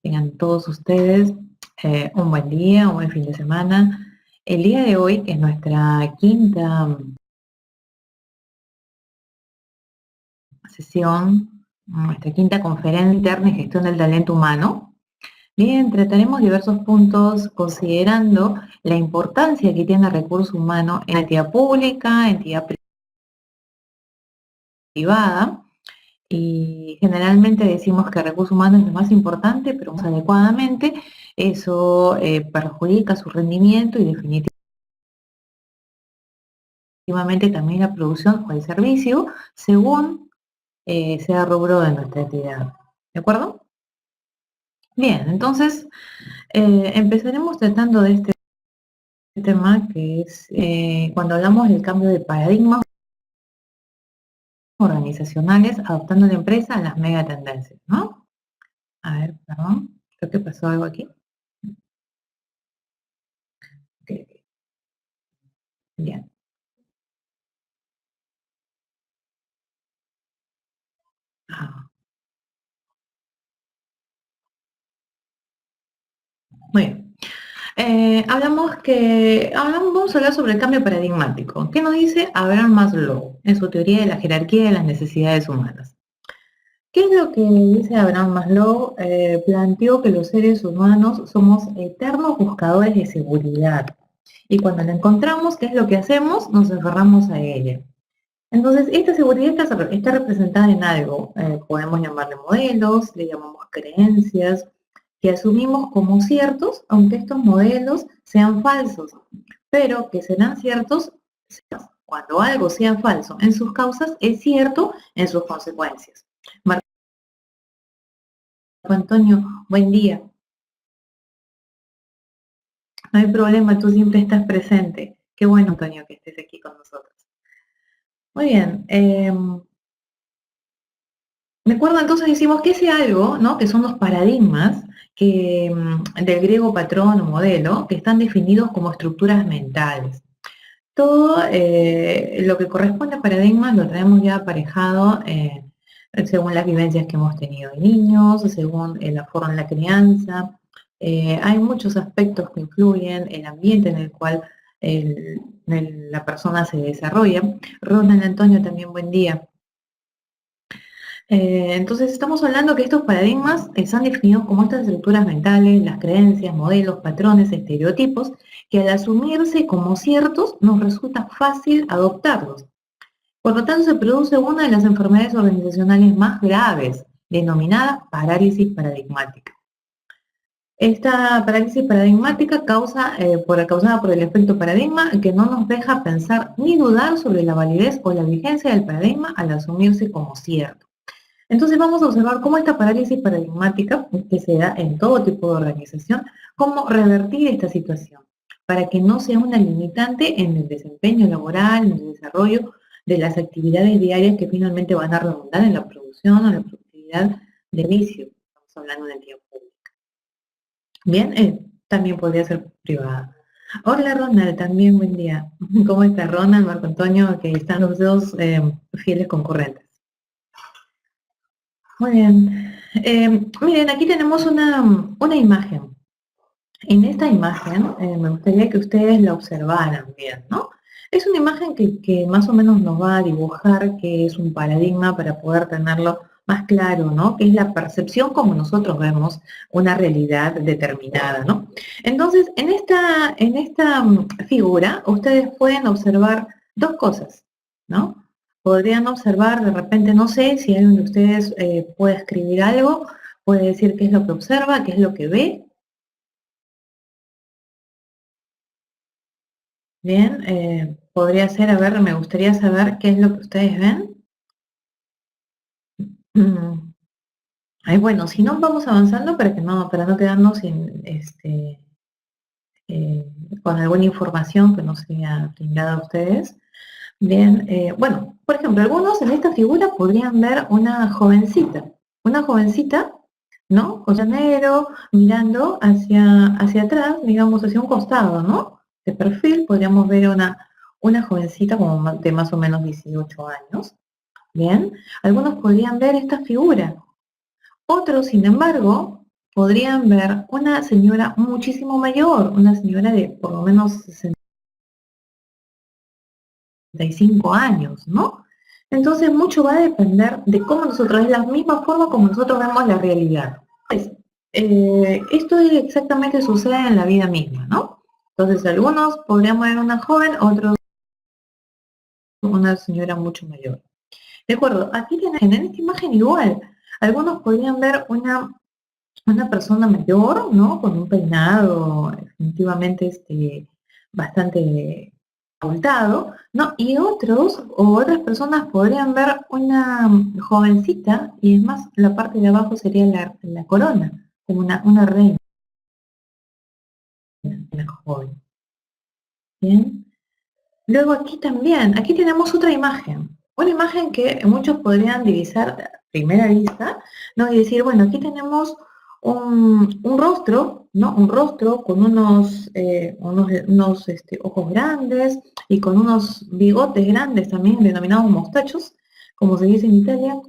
Tengan todos ustedes un buen día, un buen fin de semana. El día de hoy, que es nuestra quinta sesión, nuestra quinta conferencia interna y gestión del talento humano, bien, trataremos diversos puntos considerando la importancia que tiene el recurso humano en la entidad pública, entidad privada, y generalmente decimos que el recurso humano es lo más importante, pero más adecuadamente eso perjudica su rendimiento y definitivamente también la producción o el servicio según sea rubro de nuestra entidad. ¿De acuerdo? Bien, entonces empezaremos tratando de este tema que es cuando hablamos del cambio de paradigmas organizacionales adoptando la empresa a las megatendencias, ¿no? A ver, perdón, creo que pasó algo aquí. Ok, bien. Ah, muy bien. Vamos a hablar sobre el cambio paradigmático. ¿Qué nos dice Abraham Maslow en su teoría de la jerarquía de las necesidades humanas? ¿Qué es lo que dice Abraham Maslow? Planteó que los seres humanos somos eternos buscadores de seguridad. Y cuando la encontramos, ¿qué es lo que hacemos? Nos aferramos a ella. Entonces, esta seguridad está representada en algo. Podemos llamarle modelos, le llamamos creencias, que asumimos como ciertos, aunque estos modelos sean falsos, pero que serán ciertos cuando algo sea falso en sus causas, es cierto en sus consecuencias. Marco Antonio, buen día. No hay problema, tú siempre estás presente. Qué bueno, Antonio, que estés aquí con nosotros. Muy bien. Recuerda, entonces decimos que ese algo, ¿no? Que son los paradigmas que, del griego patrón o modelo, que están definidos como estructuras mentales. Todo lo que corresponde a paradigmas lo traemos ya aparejado según las vivencias que hemos tenido de niños, según la forma de la crianza. Hay muchos aspectos que influyen, el ambiente en el cual la persona se desarrolla. Ronald Antonio, también buen día. Entonces estamos hablando que estos paradigmas están definidos como estas estructuras mentales, las creencias, modelos, patrones, estereotipos, que al asumirse como ciertos nos resulta fácil adoptarlos. Por lo tanto, se produce una de las enfermedades organizacionales más graves, denominada parálisis paradigmática. Esta parálisis paradigmática causada por el efecto paradigma que no nos deja pensar ni dudar sobre la validez o la vigencia del paradigma al asumirse como cierto. Entonces vamos a observar cómo esta parálisis paradigmática, que se da en todo tipo de organización, cómo revertir esta situación para que no sea una limitante en el desempeño laboral, en el desarrollo de las actividades diarias que finalmente van a redundar en la producción o la productividad de servicio. Estamos hablando del tiempo público. Bien, también podría ser privada. Hola Ronald, también buen día. ¿Cómo está Ronald, Marco Antonio? Que están los dos fieles concurrentes. Muy bien. Miren, aquí tenemos una imagen. En esta imagen me gustaría que ustedes la observaran bien, ¿no? Es una imagen que más o menos nos va a dibujar qué es un paradigma para poder tenerlo más claro, ¿no? Que es la percepción como nosotros vemos una realidad determinada, ¿no? Entonces, en esta figura, ustedes pueden observar dos cosas, ¿no? Podrían observar, de repente, no sé si alguien de ustedes puede escribir algo, puede decir qué es lo que observa, qué es lo que ve. Bien, podría ser, a ver, me gustaría saber qué es lo que ustedes ven. Mm, Ay, bueno, si no, vamos avanzando para no quedarnos eh, con alguna información que no sea brindada a ustedes. Bien, bueno, por ejemplo, algunos en esta figura podrían ver una jovencita, ¿no? Con negro, mirando hacia atrás, digamos, hacia un costado, ¿no? De perfil podríamos ver una jovencita como de más o menos 18 años, ¿bien? Algunos podrían ver esta figura, Otros, sin embargo, podrían ver una señora muchísimo mayor, una señora de por lo menos 65 años, ¿no? Entonces, mucho va a depender de cómo nosotros, es la misma forma como nosotros vemos la realidad. Pues, esto exactamente sucede en la vida misma, ¿no? Entonces, algunos podrían ver una joven, otros una señora mucho mayor. De acuerdo, aquí tienen en esta imagen igual. Algunos podrían ver una persona mayor, ¿no? Con un peinado definitivamente bastante abultado, ¿no? Y otros o otras personas podrían ver una jovencita, y es más, la parte de abajo sería la corona, como una reina, una joven. ¿Bien? Luego aquí también, aquí tenemos otra imagen. Una imagen que muchos podrían divisar a primera vista, ¿no? Y decir, bueno, aquí tenemos un rostro, ¿no? Un rostro con unos ojos grandes y con unos bigotes grandes también, denominados mostachos, como se dice en Italia.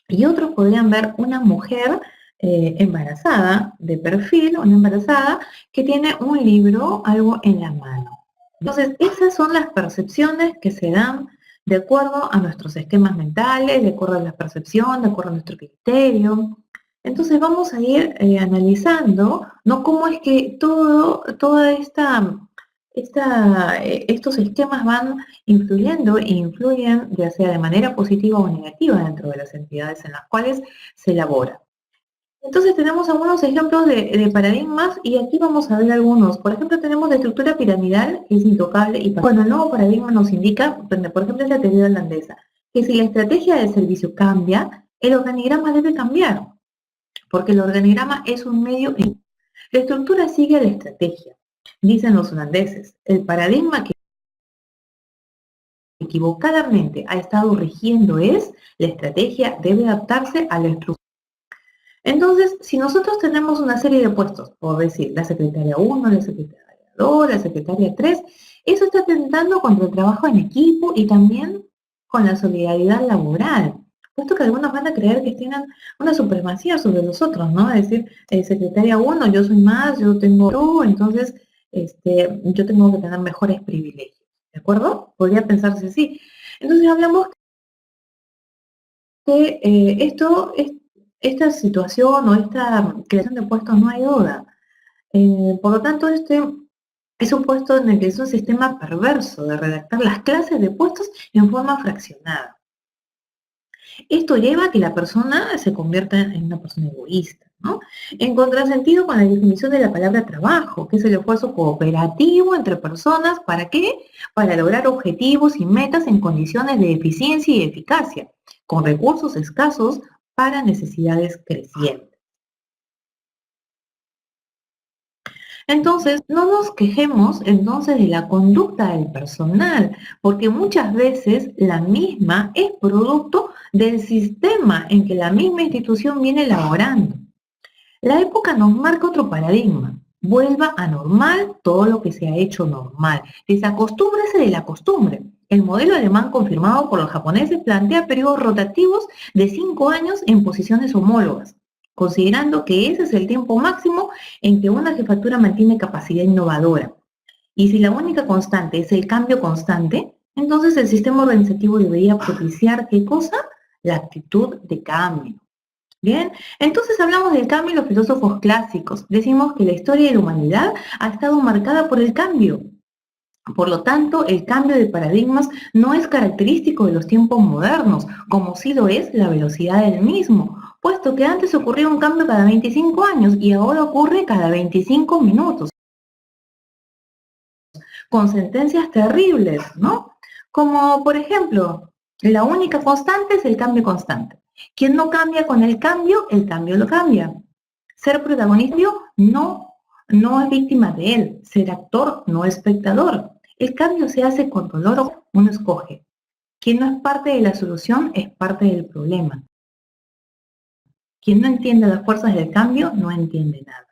Y otros podrían ver una mujer embarazada, de perfil, una embarazada, que tiene un libro, algo en la mano. Entonces, esas son las percepciones que se dan de acuerdo a nuestros esquemas mentales, de acuerdo a la percepción, de acuerdo a nuestro criterio. Entonces vamos a ir analizando, ¿no? Cómo es que toda estos esquemas van influyendo e influyen ya sea de manera positiva o negativa dentro de las entidades en las cuales se elabora. Entonces tenemos algunos ejemplos de paradigmas y aquí vamos a ver algunos. Por ejemplo, tenemos la estructura piramidal, que es intocable y bueno, el nuevo paradigma nos indica, por ejemplo, es la teoría holandesa, que si la estrategia de servicio cambia, el organigrama debe cambiar, porque el organigrama es un medio. La estructura sigue la estrategia, dicen los holandeses. El paradigma que equivocadamente ha estado rigiendo es, la estrategia debe adaptarse a la estructura. Entonces, si nosotros tenemos una serie de puestos, por decir, la secretaria 1, la secretaria 2, la secretaria 3, eso está atentando contra el trabajo en equipo y también con la solidaridad laboral, puesto que algunos van a creer que tienen una supremacía sobre los otros, ¿no? Es decir, secretaria 1, yo soy más, yo tengo tú, entonces yo tengo que tener mejores privilegios, ¿de acuerdo? Podría pensarse así. Entonces hablamos que esta situación o esta creación de puestos no hay duda. Por lo tanto, este es un puesto en el que es un sistema perverso de redactar las clases de puestos en forma fraccionada. Esto lleva a que la persona se convierta en una persona egoísta, ¿no? En contrasentido con la definición de la palabra trabajo, que es el esfuerzo cooperativo entre personas, ¿para qué? Para lograr objetivos y metas en condiciones de eficiencia y eficacia, con recursos escasos para necesidades crecientes. Entonces, no nos quejemos entonces de la conducta del personal, porque muchas veces la misma es producto del sistema en que la misma institución viene elaborando. La época nos marca otro paradigma. Vuelva a normal todo lo que se ha hecho normal. Desacostúmbrese de la costumbre. El modelo alemán confirmado por los japoneses plantea periodos rotativos de 5 años en posiciones homólogas, considerando que ese es el tiempo máximo en que una jefatura mantiene capacidad innovadora. Y si la única constante es el cambio constante, entonces el sistema organizativo debería propiciar, ¿qué cosa? La actitud de cambio. Bien, entonces hablamos del cambio y los filósofos clásicos. Decimos que la historia de la humanidad ha estado marcada por el cambio. Por lo tanto, el cambio de paradigmas no es característico de los tiempos modernos, como sí lo es la velocidad del mismo, puesto que antes ocurría un cambio cada 25 años y ahora ocurre cada 25 minutos, con sentencias terribles, ¿no? Como, por ejemplo, la única constante es el cambio constante. Quien no cambia con el cambio lo cambia. Ser protagonista no es víctima de él. Ser actor no es espectador. El cambio se hace con dolor, uno escoge. Quien no es parte de la solución es parte del problema. Quien no entiende las fuerzas del cambio no entiende nada.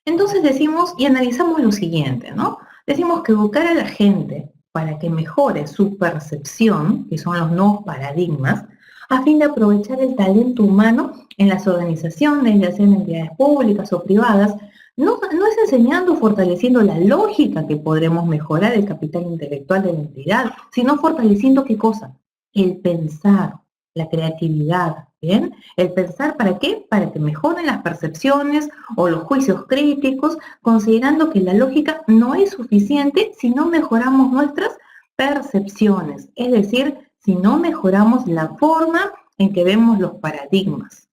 Entonces decimos y analizamos lo siguiente, ¿no? Decimos que educar a la gente para que mejore su percepción, que son los nuevos paradigmas, a fin de aprovechar el talento humano en las organizaciones, ya sean entidades públicas o privadas. No es enseñando o fortaleciendo la lógica que podremos mejorar el capital intelectual de la entidad, sino fortaleciendo ¿qué cosa? El pensar, la creatividad, ¿bien? El pensar, ¿para qué? Para que mejoren las percepciones o los juicios críticos, considerando que la lógica no es suficiente si no mejoramos nuestras percepciones, es decir, si no mejoramos la forma en que vemos los paradigmas.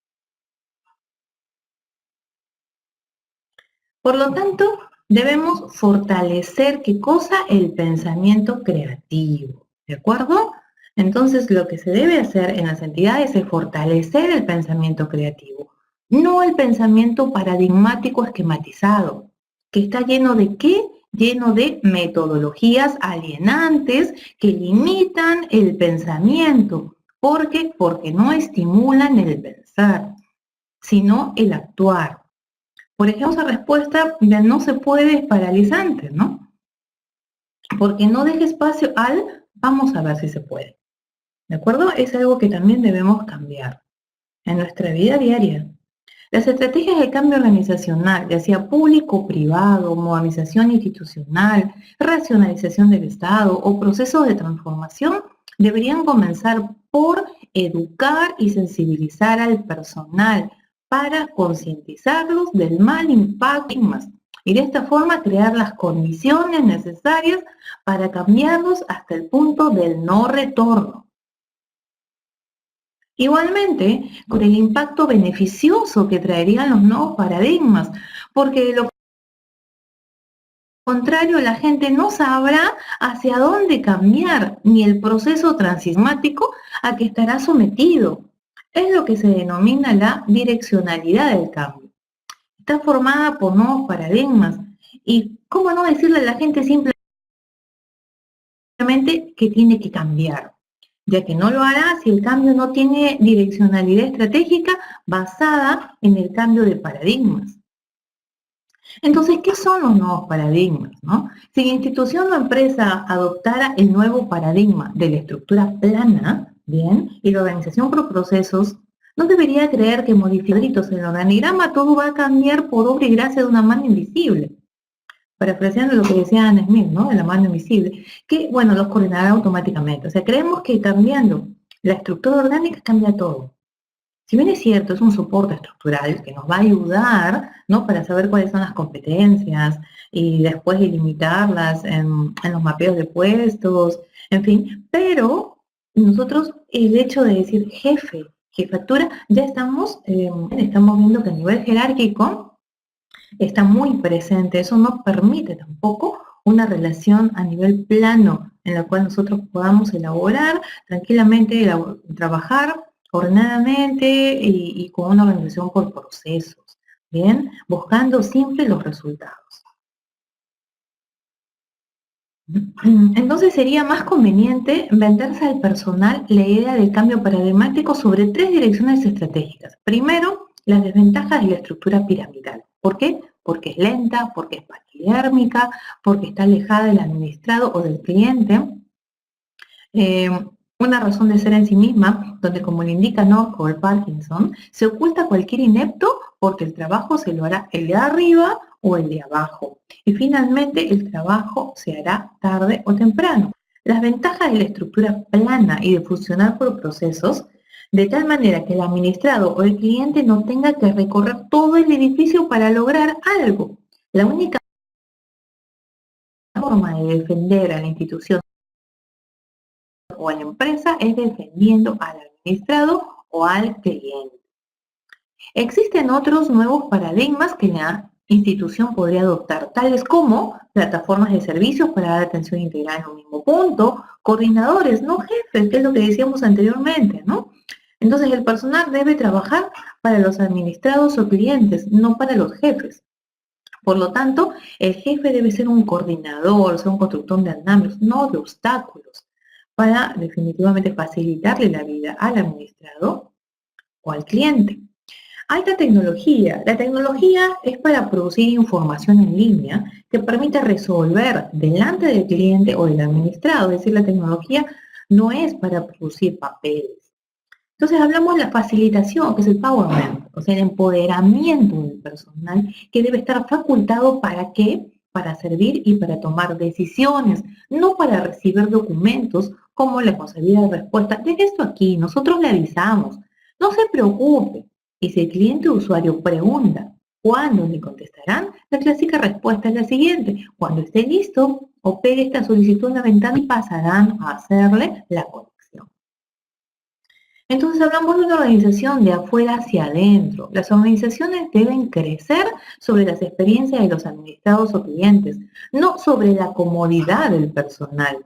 Por lo tanto, debemos fortalecer, ¿qué cosa? El pensamiento creativo, ¿de acuerdo? Entonces, lo que se debe hacer en las entidades es fortalecer el pensamiento creativo, no el pensamiento paradigmático esquematizado, que está lleno de ¿qué? Lleno de metodologías alienantes que limitan el pensamiento. ¿Por qué? Porque no estimulan el pensar, sino el actuar. Por ejemplo, esa respuesta de no se puede es paralizante, ¿no? Porque no deja espacio al vamos a ver si se puede. ¿De acuerdo? Es algo que también debemos cambiar en nuestra vida diaria. Las estrategias de cambio organizacional, ya sea público o privado, modernización institucional, racionalización del Estado o procesos de transformación, deberían comenzar por educar y sensibilizar al personal para concientizarlos del mal impacto y de esta forma crear las condiciones necesarias para cambiarlos hasta el punto del no retorno. Igualmente, con el impacto beneficioso que traerían los nuevos paradigmas, porque de lo contrario la gente no sabrá hacia dónde cambiar, ni el proceso transismático a que estará sometido. Es lo que se denomina la direccionalidad del cambio. Está formada por nuevos paradigmas. Y cómo no decirle a la gente simplemente que tiene que cambiar, ya que no lo hará si el cambio no tiene direccionalidad estratégica basada en el cambio de paradigmas. Entonces, ¿qué son los nuevos paradigmas, no? Si la institución o empresa adoptara el nuevo paradigma de la estructura plana, bien, y la organización por procesos, no debería creer que modificando el organigrama todo va a cambiar por obra y gracia de una mano invisible. Parafraseando lo que decía Anne Smith, ¿no? De la mano invisible, que, bueno, los coordinará automáticamente. O sea, creemos que cambiando la estructura orgánica cambia todo. Si bien es cierto, es un soporte estructural que nos va a ayudar, ¿no? Para saber cuáles son las competencias y después delimitarlas en los mapeos de puestos, en fin, pero nosotros el hecho de decir jefe, jefatura, ya estamos viendo que a nivel jerárquico está muy presente. Eso no permite tampoco una relación a nivel plano en la cual nosotros podamos elaborar tranquilamente, trabajar ordenadamente y con una organización por procesos, ¿bien? Buscando siempre los resultados. Entonces sería más conveniente venderse al personal la idea del cambio paradigmático sobre 3 direcciones estratégicas. Primero, las desventajas de la estructura piramidal. ¿Por qué? Porque es lenta, porque es paquidérmica, porque está alejada del administrado o del cliente. Una razón de ser en sí misma, donde como le indica Northcote Parkinson, se oculta cualquier inepto porque el trabajo se lo hará el de arriba o el de abajo. Y finalmente el trabajo se hará tarde o temprano. Las ventajas de la estructura plana y de funcionar por procesos, de tal manera que el administrado o el cliente no tenga que recorrer todo el edificio para lograr algo. La única forma de defender a la institución o a la empresa es defendiendo al administrado o al cliente. Existen otros nuevos paradigmas que la institución podría adoptar, tales como plataformas de servicios para dar atención integral en un mismo punto, coordinadores, no jefes, que es lo que decíamos anteriormente, ¿no? Entonces el personal debe trabajar para los administrados o clientes, no para los jefes. Por lo tanto, el jefe debe ser un coordinador, ser un constructor de andamios, no de obstáculos, para definitivamente facilitarle la vida al administrado o al cliente. Alta tecnología. La tecnología es para producir información en línea que permite resolver delante del cliente o del administrado. Es decir, la tecnología no es para producir papeles. Entonces hablamos de la facilitación, que es el empowerment, o sea, el empoderamiento del personal que debe estar facultado ¿para qué? Para servir y para tomar decisiones, no para recibir documentos como la concebida respuesta. Deje esto aquí, nosotros le avisamos, no se preocupe. Y si el cliente o usuario pregunta cuándo le contestarán, la clásica respuesta es la siguiente: cuando esté listo o pegue esta solicitud en la ventana y pasarán a hacerle la conexión. Entonces hablamos de una organización de afuera hacia adentro. Las organizaciones deben crecer sobre las experiencias de los administrados o clientes, no sobre la comodidad del personal.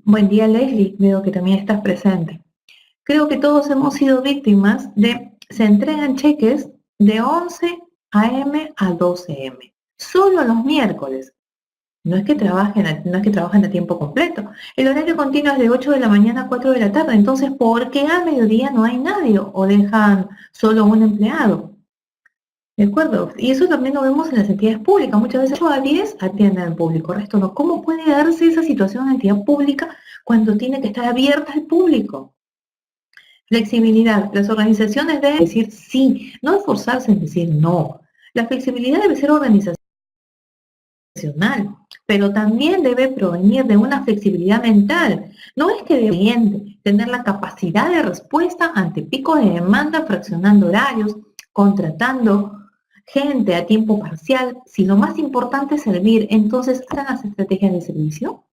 Buen día, Leslie, veo que también estás presente. Creo que todos hemos sido víctimas de se entregan cheques de 11 a.m. a 12 m. Solo los miércoles. No es que trabajen a tiempo completo. El horario continuo es de 8 de la mañana a 4 de la tarde. Entonces, ¿por qué a mediodía no hay nadie o dejan solo un empleado? ¿De acuerdo? Y eso también lo vemos en las entidades públicas. Muchas veces 8 a 10 atienden al público, el resto no. ¿Cómo puede darse esa situación en la entidad pública cuando tiene que estar abierta al público? Flexibilidad. Las organizaciones deben decir sí, no esforzarse en decir no. La flexibilidad debe ser organizacional, pero también debe provenir de una flexibilidad mental. No es que debe tener la capacidad de respuesta ante picos de demanda fraccionando horarios, contratando gente a tiempo parcial. Si lo más importante es servir, entonces ¿están las estrategias de servicio?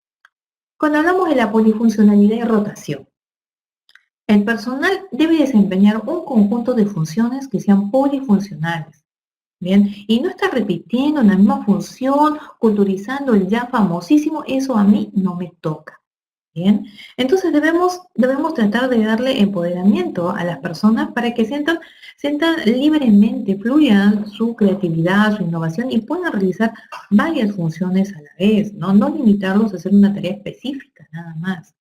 Cuando hablamos de la polifuncionalidad y rotación, el personal debe desempeñar un conjunto de funciones que sean polifuncionales. Bien, y no estar repitiendo la misma función, culturizando el ya famosísimo, eso a mí no me toca. Bien, entonces debemos tratar de darle empoderamiento a las personas para que sientan libremente, fluyan su creatividad, su innovación y puedan realizar varias funciones a la vez, ¿no? No limitarlos a hacer una tarea específica, nada más.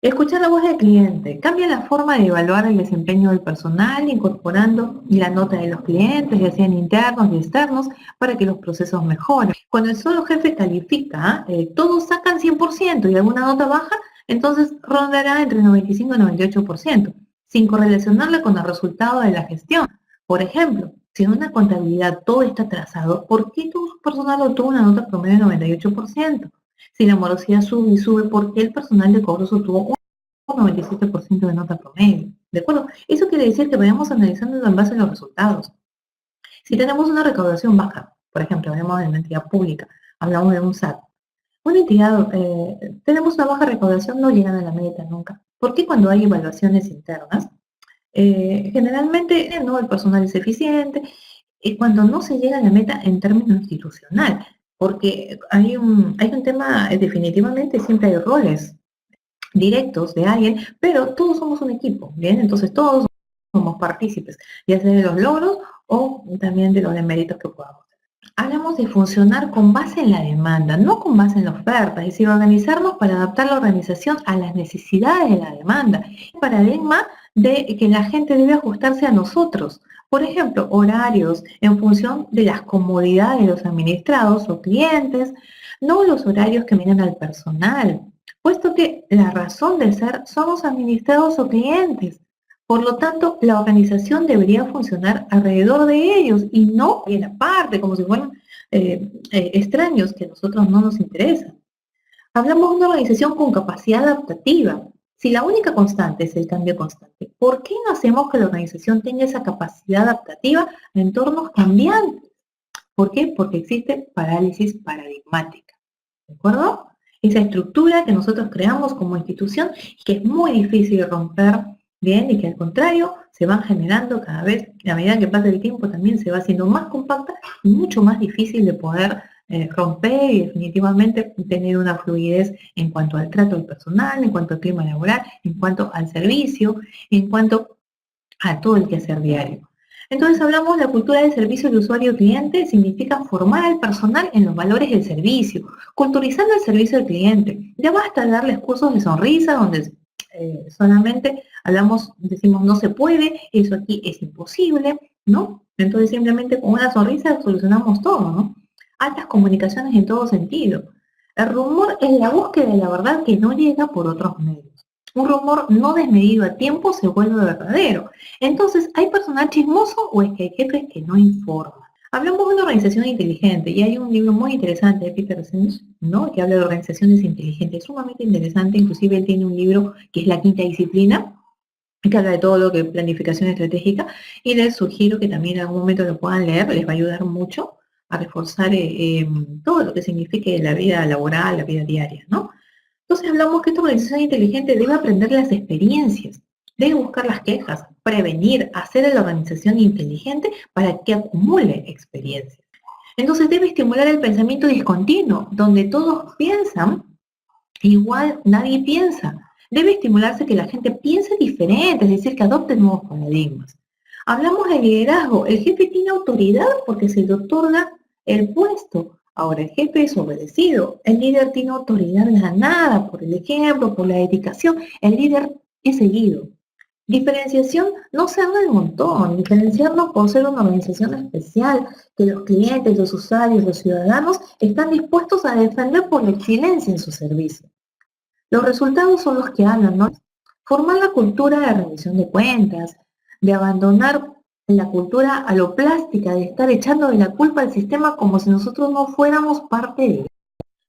Escuchar la voz del cliente. Cambia la forma de evaluar el desempeño del personal, incorporando la nota de los clientes, ya sean internos y externos, para que los procesos mejoren. Cuando el solo jefe califica, todos sacan 100% y alguna nota baja, entonces rondará entre 95 y 98%, sin correlacionarla con el resultado de la gestión. Por ejemplo, si en una contabilidad todo está trazado, ¿por qué todo su personal obtuvo una nota promedio de 98%? Si la morosidad sube y sube, ¿por qué el personal de cobros obtuvo un 97% de nota promedio? ¿De acuerdo? Eso quiere decir que vayamos analizando en base a los resultados. Si tenemos una recaudación baja, por ejemplo, hablamos de una entidad pública, hablamos de un SAT, una entidad, tenemos una baja recaudación, no llegan a la meta nunca. ¿Por qué cuando hay evaluaciones internas? Generalmente no, el personal es eficiente, y cuando no se llega a la meta en términos institucional, porque hay un tema, definitivamente siempre hay roles directos de alguien, pero todos somos un equipo, ¿bien? Entonces todos somos partícipes, ya sea de los logros o también de los deméritos que podamos tener. Hablamos de funcionar con base en la demanda, no con base en la oferta, es decir, organizarnos para adaptar la organización a las necesidades de la demanda. El paradigma de que la gente debe ajustarse a nosotros. Por ejemplo, horarios en función de las comodidades de los administrados o clientes, no los horarios que miran al personal, puesto que la razón de ser son los administrados o clientes. Por lo tanto, la organización debería funcionar alrededor de ellos y no en aparte, como si fueran extraños que a nosotros no nos interesan. Hablamos de una organización con capacidad adaptativa. Si la única constante es el cambio constante, ¿por qué no hacemos que la organización tenga esa capacidad adaptativa a entornos cambiantes? ¿Por qué? Porque existe parálisis paradigmática. ¿De acuerdo? Esa estructura que nosotros creamos como institución y que es muy difícil de romper, bien, y que al contrario se van generando cada vez, a medida que pasa el tiempo también se va haciendo más compacta y mucho más difícil de poder romper y definitivamente tener una fluidez en cuanto al trato del personal, en cuanto al clima laboral, en cuanto al servicio, en cuanto a todo el quehacer diario. Entonces hablamos de la cultura del servicio de usuario-cliente, significa formar al personal en los valores del servicio, culturizando el servicio al cliente. Ya basta de darles cursos de sonrisa donde solamente hablamos, decimos no se puede, eso aquí es imposible, ¿no? Entonces simplemente con una sonrisa solucionamos todo, ¿no? Altas comunicaciones en todo sentido. El rumor es la búsqueda de la verdad que no llega por otros medios. Un rumor no desmedido a tiempo se vuelve verdadero. Entonces, ¿hay personal chismoso o es que hay jefes que no informan? Hablamos de una organización inteligente y hay un libro muy interesante de Peter Senge, ¿no? Que habla de organizaciones inteligentes, sumamente interesante. Inclusive él tiene un libro que es La Quinta Disciplina, que habla de todo lo que es planificación estratégica, y les sugiero que también en algún momento lo puedan leer, les va a ayudar mucho a reforzar todo lo que signifique la vida laboral, la vida diaria, ¿no? Entonces hablamos que esta organización inteligente debe aprender las experiencias, debe buscar las quejas, prevenir, hacer a la organización inteligente para que acumule experiencia. Entonces debe estimular el pensamiento discontinuo, donde todos piensan, igual nadie piensa. Debe estimularse que la gente piense diferente, es decir, que adopte nuevos paradigmas. Hablamos de liderazgo. El jefe tiene autoridad porque se le otorga el puesto. Ahora, el jefe es obedecido. El líder tiene autoridad ganada por el ejemplo, por la dedicación. El líder es seguido. Diferenciación no se haga del montón. Diferenciarnos por ser una organización especial que los clientes, los usuarios, los ciudadanos están dispuestos a defender por la excelencia en su servicio. Los resultados son los que hablan, ¿no? Formar la cultura de rendición de cuentas, de abandonar la cultura a lo plástica, de estar echando de la culpa al sistema como si nosotros no fuéramos parte de él.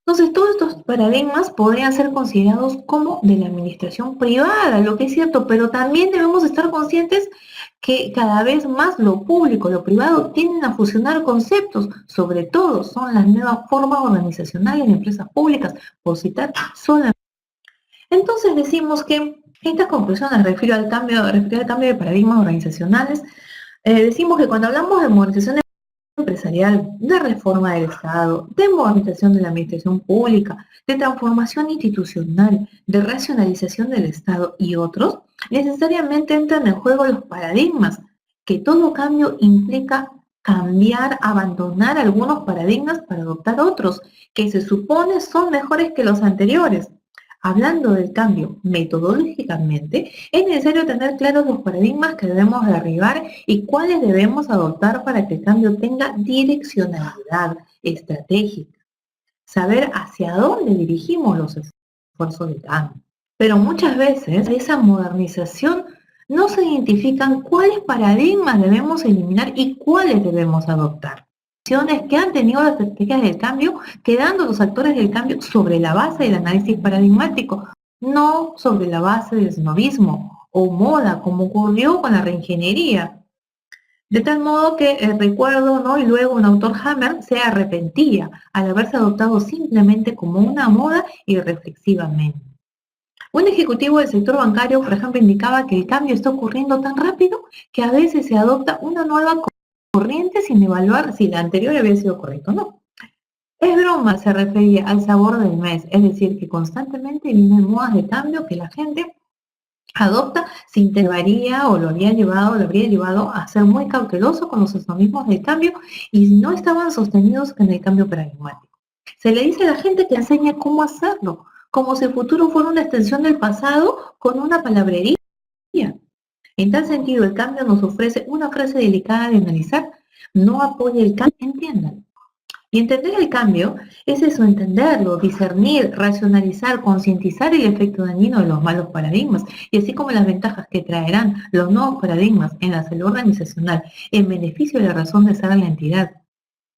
Entonces, todos estos paradigmas podrían ser considerados como de la administración privada, lo que es cierto, pero también debemos estar conscientes que cada vez más lo público, lo privado, tienden a fusionar conceptos, sobre todo son las nuevas formas organizacionales de empresas públicas, por citar solamente. Entonces decimos que estas conclusiones refiero al cambio de paradigmas organizacionales. Decimos que cuando hablamos de modernización empresarial, de reforma del Estado, de modernización de la administración pública, de transformación institucional, de racionalización del Estado y otros, necesariamente entran en juego los paradigmas, que todo cambio implica cambiar, abandonar algunos paradigmas para adoptar otros, que se supone son mejores que los anteriores. Hablando del cambio metodológicamente, es necesario tener claros los paradigmas que debemos derribar y cuáles debemos adoptar para que el cambio tenga direccionalidad estratégica. Saber hacia dónde dirigimos los esfuerzos de cambio. Pero muchas veces esa modernización no se identifican cuáles paradigmas debemos eliminar y cuáles debemos adoptar. Que han tenido las estrategias del cambio, quedando los actores del cambio sobre la base del análisis paradigmático, no sobre la base del snobismo o moda, como ocurrió con la reingeniería. De tal modo que recuerdo, ¿no? Y luego un autor Hammer se arrepentía al haberse adoptado simplemente como una moda y reflexivamente. Un ejecutivo del sector bancario, por ejemplo, indicaba que el cambio está ocurriendo tan rápido que a veces se adopta una nueva corriente sin evaluar si la anterior había sido correcta o no. Es broma, se refería al sabor del mes, es decir, que constantemente vienen modas de cambio que la gente adopta sin te varía o lo habría llevado a ser muy cauteloso con los mismos del cambio y no estaban sostenidos en el cambio paradigmático. Se le dice a la gente que enseña cómo hacerlo, como si el futuro fuera una extensión del pasado con una palabrería. En tal sentido, el cambio nos ofrece una frase delicada de analizar: no apoya el cambio, entiendan. Y entender el cambio es eso, entenderlo, discernir, racionalizar, concientizar el efecto dañino de los malos paradigmas, y así como las ventajas que traerán los nuevos paradigmas en la salud organizacional en beneficio de la razón de ser de la entidad.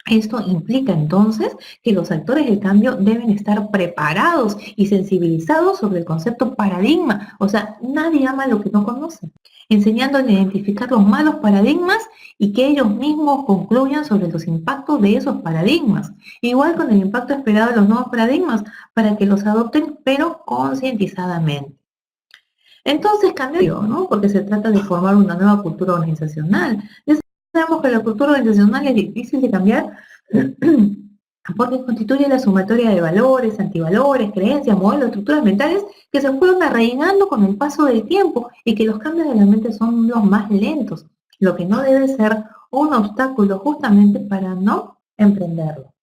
Esto implica entonces que los actores del cambio deben estar preparados y sensibilizados sobre el concepto paradigma. O sea, nadie ama lo que no conoce, enseñándoles a identificar los malos paradigmas y que ellos mismos concluyan sobre los impactos de esos paradigmas. Igual con el impacto esperado de los nuevos paradigmas, para que los adopten, pero concientizadamente. Entonces, cambio, ¿no? Porque se trata de formar una nueva cultura organizacional. Sabemos que la cultura organizacional es difícil de cambiar porque constituye la sumatoria de valores, antivalores, creencias, modelos, estructuras mentales que se fueron arraigando con el paso del tiempo y que los cambios de la mente son los más lentos, lo que no debe ser un obstáculo justamente para no emprenderlo.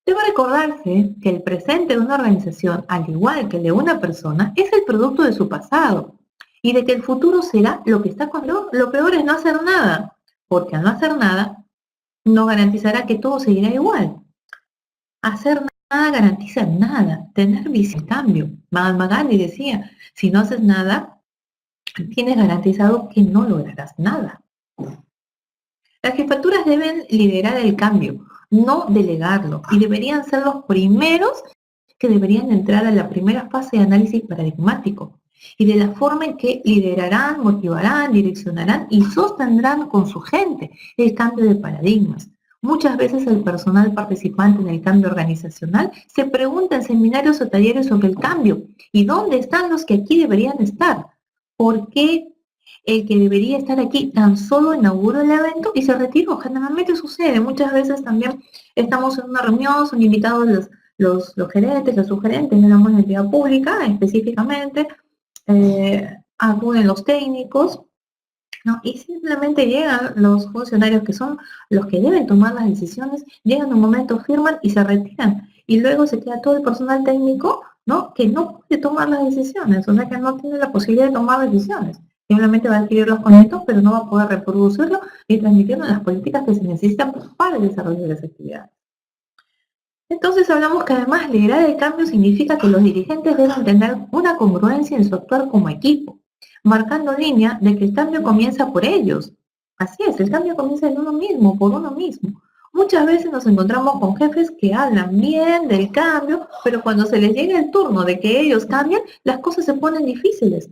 Debe recordarse que el presente de una organización, al igual que el de una persona, es el producto de su pasado y de que el futuro será lo que está con lo peor es no hacer nada, porque al no hacer nada no garantizará que todo seguirá igual. Hacer nada garantiza nada, tener visión cambio. Mahatma Gandhi decía, si no haces nada, tienes garantizado que no lograrás nada. Las jefaturas deben liderar el cambio, no delegarlo, y deberían ser los primeros que deberían entrar a la primera fase de análisis paradigmático y de la forma en que liderarán, motivarán, direccionarán y sostendrán con su gente el cambio de paradigmas. Muchas veces el personal participante en el cambio organizacional se pregunta en seminarios o talleres sobre el cambio, ¿y dónde están los que aquí deberían estar? ¿Por qué el que debería estar aquí tan solo inauguró el evento y se retiró? Generalmente sucede, muchas veces también estamos en una reunión, son invitados los gerentes, los subgerentes de una entidad pública específicamente, acuden los técnicos, ¿no? Y simplemente llegan los funcionarios que son los que deben tomar las decisiones, llegan un momento, firman y se retiran. Y luego se queda todo el personal técnico, ¿no? Que no puede tomar las decisiones, o sea que no tiene la posibilidad de tomar decisiones. Simplemente va a adquirir los conceptos, pero no va a poder reproducirlo y transmitirlo en las políticas que se necesitan para el desarrollo de las actividades. Entonces hablamos que además liderar el cambio significa que los dirigentes deben tener una congruencia en su actuar como equipo, marcando línea de que el cambio comienza por ellos. Así es, el cambio comienza en uno mismo, por uno mismo. Muchas veces nos encontramos con jefes que hablan bien del cambio, pero cuando se les llega el turno de que ellos cambien, las cosas se ponen difíciles.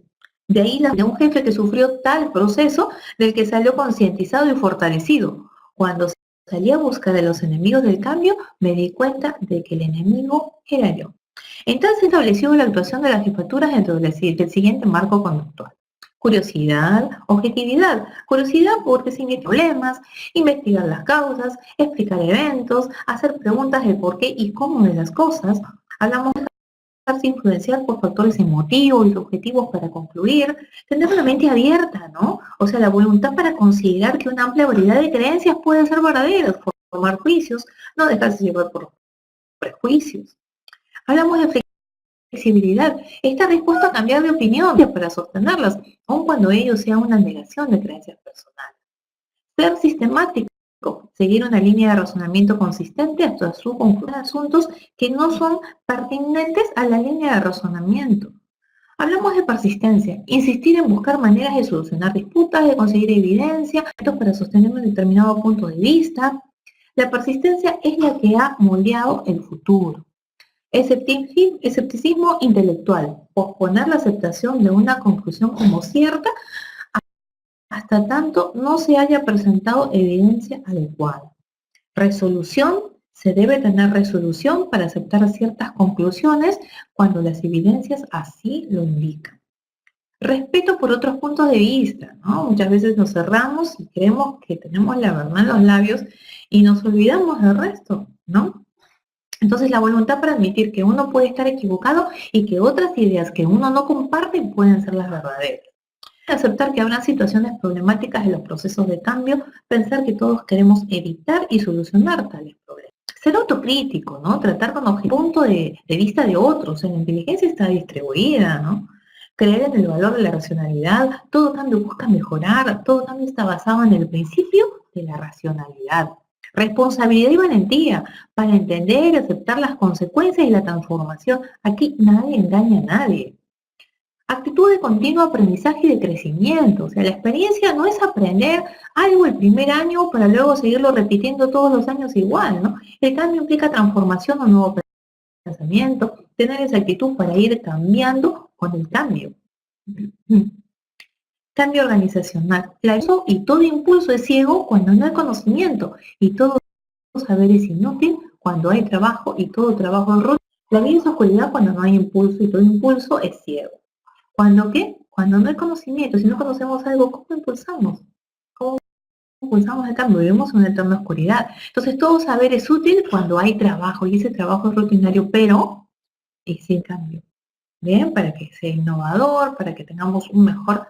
De ahí la de un jefe que sufrió tal proceso del que salió concientizado y fortalecido. Cuando salí a buscar a los enemigos del cambio, me di cuenta de que el enemigo era yo. Entonces estableció la actuación de las jefaturas dentro del siguiente marco conductual. Curiosidad, objetividad. Curiosidad porque significa problemas, investigar las causas, explicar eventos, hacer preguntas del por qué y cómo de las cosas. Hablamos de dejarse influenciar por factores emotivos y subjetivos para concluir, tener una mente abierta, ¿no? O sea, la voluntad para considerar que una amplia variedad de creencias puede ser verdaderas, formar juicios, no dejarse llevar por prejuicios. Hablamos de flexibilidad, esta dispuesta a cambiar de opinión para sostenerlas, aun cuando ello sea una negación de creencias personales. Ser sistemático, seguir una línea de razonamiento consistente hasta su conclusión de asuntos que no son pertinentes a la línea de razonamiento. Hablamos de persistencia, insistir en buscar maneras de solucionar disputas, de conseguir evidencia, para sostener un determinado punto de vista. La persistencia es la que ha moldeado el futuro. Escepticismo intelectual, posponer la aceptación de una conclusión como cierta hasta tanto no se haya presentado evidencia adecuada. Resolución, se debe tener resolución para aceptar ciertas conclusiones cuando las evidencias así lo indican. Respeto por otros puntos de vista, ¿no? Muchas veces nos cerramos y creemos que tenemos la verdad en los labios y nos olvidamos del resto, ¿no? Entonces la voluntad para admitir que uno puede estar equivocado y que otras ideas que uno no comparte pueden ser las verdaderas. Aceptar que habrá situaciones problemáticas en los procesos de cambio, pensar que todos queremos evitar y solucionar tales problemas. Ser autocrítico, ¿no? Tratar con el punto de vista de otros. La inteligencia está distribuida, ¿no? Creer en el valor de la racionalidad, todo cambio busca mejorar, todo cambio está basado en el principio de la racionalidad. Responsabilidad y valentía para entender y aceptar las consecuencias y la transformación. Aquí nadie engaña a nadie. Actitud de continuo aprendizaje y de crecimiento. O sea, la experiencia no es aprender algo el primer año para luego seguirlo repitiendo todos los años igual, ¿no? El cambio implica transformación o nuevo pensamiento, tener esa actitud para ir cambiando con el cambio. Cambio organizacional. Y todo impulso es ciego cuando no hay conocimiento y todo saber es inútil cuando hay trabajo y todo trabajo es ruido. La vida es oscuridad cuando no hay impulso y todo impulso es ciego. ¿Cuándo qué? Cuando no hay conocimiento. Si no conocemos algo, ¿cómo impulsamos? ¿Cómo impulsamos el cambio? Vivimos en una eterna oscuridad. Entonces todo saber es útil cuando hay trabajo y ese trabajo es rutinario, pero es sin cambio. Bien, para que sea innovador, para que tengamos un mejor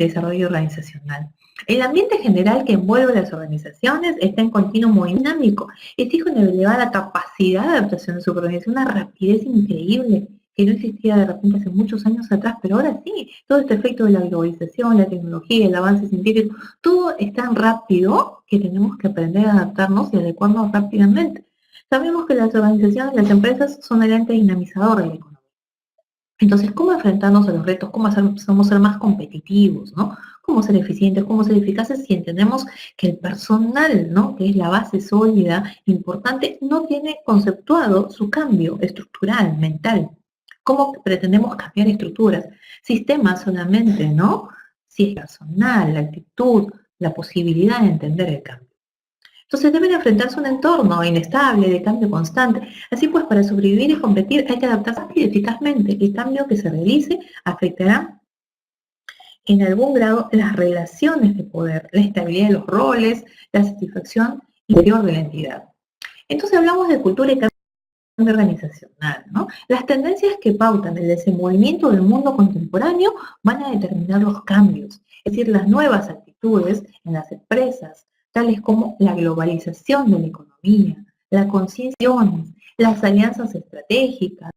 desarrollo organizacional. El ambiente general que envuelve las organizaciones está en continuo movimiento dinámico, exige una elevada capacidad de adaptación de su organización, una rapidez increíble que no existía de repente hace muchos años atrás, pero ahora sí, todo este efecto de la globalización, la tecnología, el avance científico, todo es tan rápido que tenemos que aprender a adaptarnos y adecuarnos rápidamente. Sabemos que las organizaciones, las empresas son el ente dinamizador de la economía. Entonces, ¿cómo enfrentarnos a los retos? ¿Cómo somos ser más competitivos? ¿No? ¿Cómo ser eficientes? ¿Cómo ser eficaces si entendemos que el personal, ¿no? que es la base sólida, importante, no tiene conceptuado su cambio estructural, mental? ¿Cómo pretendemos cambiar estructuras? Sistemas solamente, ¿no? Si es personal, la actitud, la posibilidad de entender el cambio. Entonces deben enfrentarse a un entorno inestable, de cambio constante. Así pues, para sobrevivir y competir hay que adaptarse rápido y eficazmente. El cambio que se realice afectará en algún grado las relaciones de poder, la estabilidad de los roles, la satisfacción interior de la entidad. Entonces hablamos de cultura y cambio organizacional, ¿no? Las tendencias que pautan el desenvolvimiento del mundo contemporáneo van a determinar los cambios, es decir, las nuevas actitudes en las empresas, tales como la globalización de la economía, la conciencia, las alianzas estratégicas,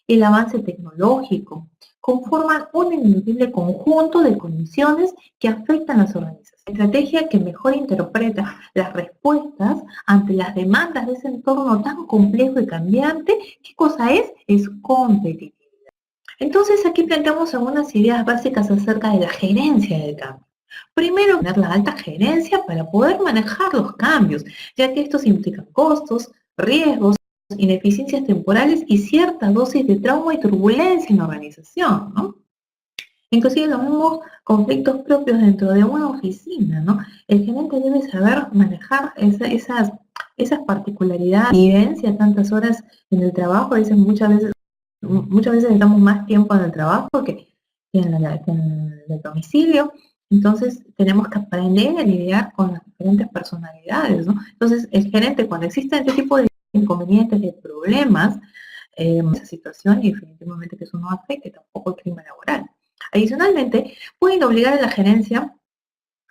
el avance tecnológico, conforman un ineludible conjunto de condiciones que afectan a las organizaciones. La estrategia que mejor interpreta las respuestas ante las demandas de ese entorno tan complejo y cambiante, ¿qué cosa es? Es competitividad. Entonces aquí planteamos algunas ideas básicas acerca de la gerencia del cambio. Primero, tener la alta gerencia para poder manejar los cambios, ya que estos implican costos, riesgos, ineficiencias temporales y cierta dosis de trauma y turbulencia en la organización, ¿no? Inclusive los mismos conflictos propios dentro de una oficina, ¿no? El gerente debe saber manejar esas particularidades, vivencia tantas horas en el trabajo, dicen muchas veces estamos más tiempo en el trabajo que en el domicilio. Entonces tenemos que aprender a lidiar con las diferentes personalidades, ¿no? Entonces el gerente, cuando existen este tipo de inconvenientes, de problemas, esa situación, y definitivamente que eso no afecte tampoco el clima laboral. Adicionalmente, pueden obligar a la gerencia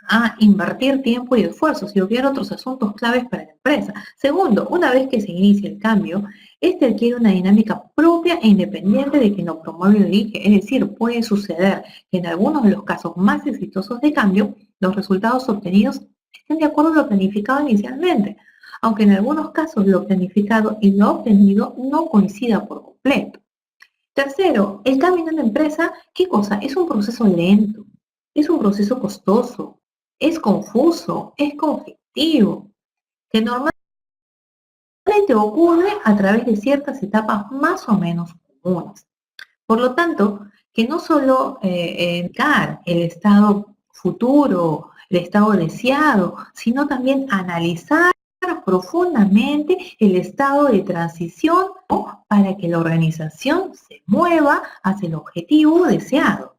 a invertir tiempo y esfuerzos y obviar otros asuntos claves para la empresa. Segundo, una vez que se inicia el cambio, este adquiere una dinámica propia e independiente de quien lo promueve o dirige. Es decir, puede suceder que en algunos de los casos más exitosos de cambio, los resultados obtenidos estén de acuerdo a lo planificado inicialmente, aunque en algunos casos lo planificado y lo obtenido no coincida por completo. Tercero, el cambio en una empresa, ¿qué cosa? Es un proceso lento, es un proceso costoso, es confuso, es conflictivo, que normalmente ocurre a través de ciertas etapas más o menos comunes. Por lo tanto, que no solo indicar el estado futuro, el estado deseado, sino también analizar profundamente el estado de transición, ¿no? Para que la organización se mueva hacia el objetivo deseado.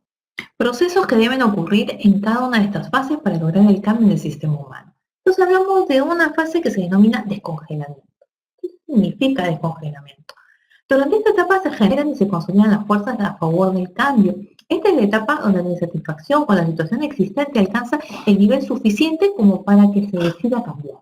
Procesos que deben ocurrir en cada una de estas fases para lograr el cambio en el sistema humano. Entonces hablamos de una fase que se denomina descongelamiento. ¿Qué significa descongelamiento? Durante esta etapa se generan y se consolidan las fuerzas a favor del cambio. Esta es la etapa donde la insatisfacción con la situación existente alcanza el nivel suficiente como para que se decida cambiar.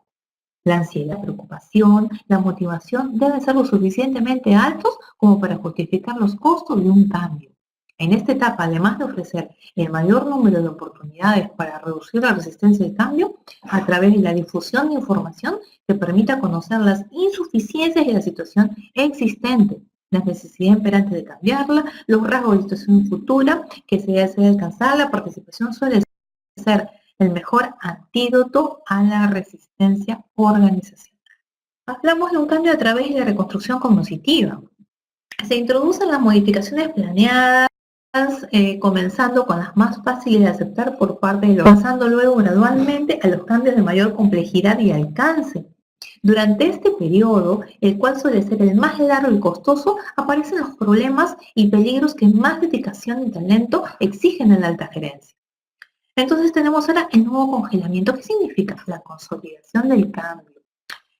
La ansiedad, la preocupación, la motivación deben ser lo suficientemente altos como para justificar los costos de un cambio. En esta etapa, además de ofrecer el mayor número de oportunidades para reducir la resistencia al cambio, a través de la difusión de información que permita conocer las insuficiencias de la situación existente, la necesidad imperante de cambiarla, los rasgos de situación futura que se desea alcanzar, la participación suele ser el mejor antídoto a la resistencia organizacional. Hablamos de un cambio a través de la reconstrucción cognitiva. Se introducen las modificaciones planeadas, comenzando con las más fáciles de aceptar por parte de los, pasando luego gradualmente a los cambios de mayor complejidad y alcance. Durante este periodo, el cual suele ser el más largo y costoso, aparecen los problemas y peligros que más dedicación y talento exigen en la alta gerencia. Entonces tenemos ahora el nuevo congelamiento. ¿Qué significa? La consolidación del cambio.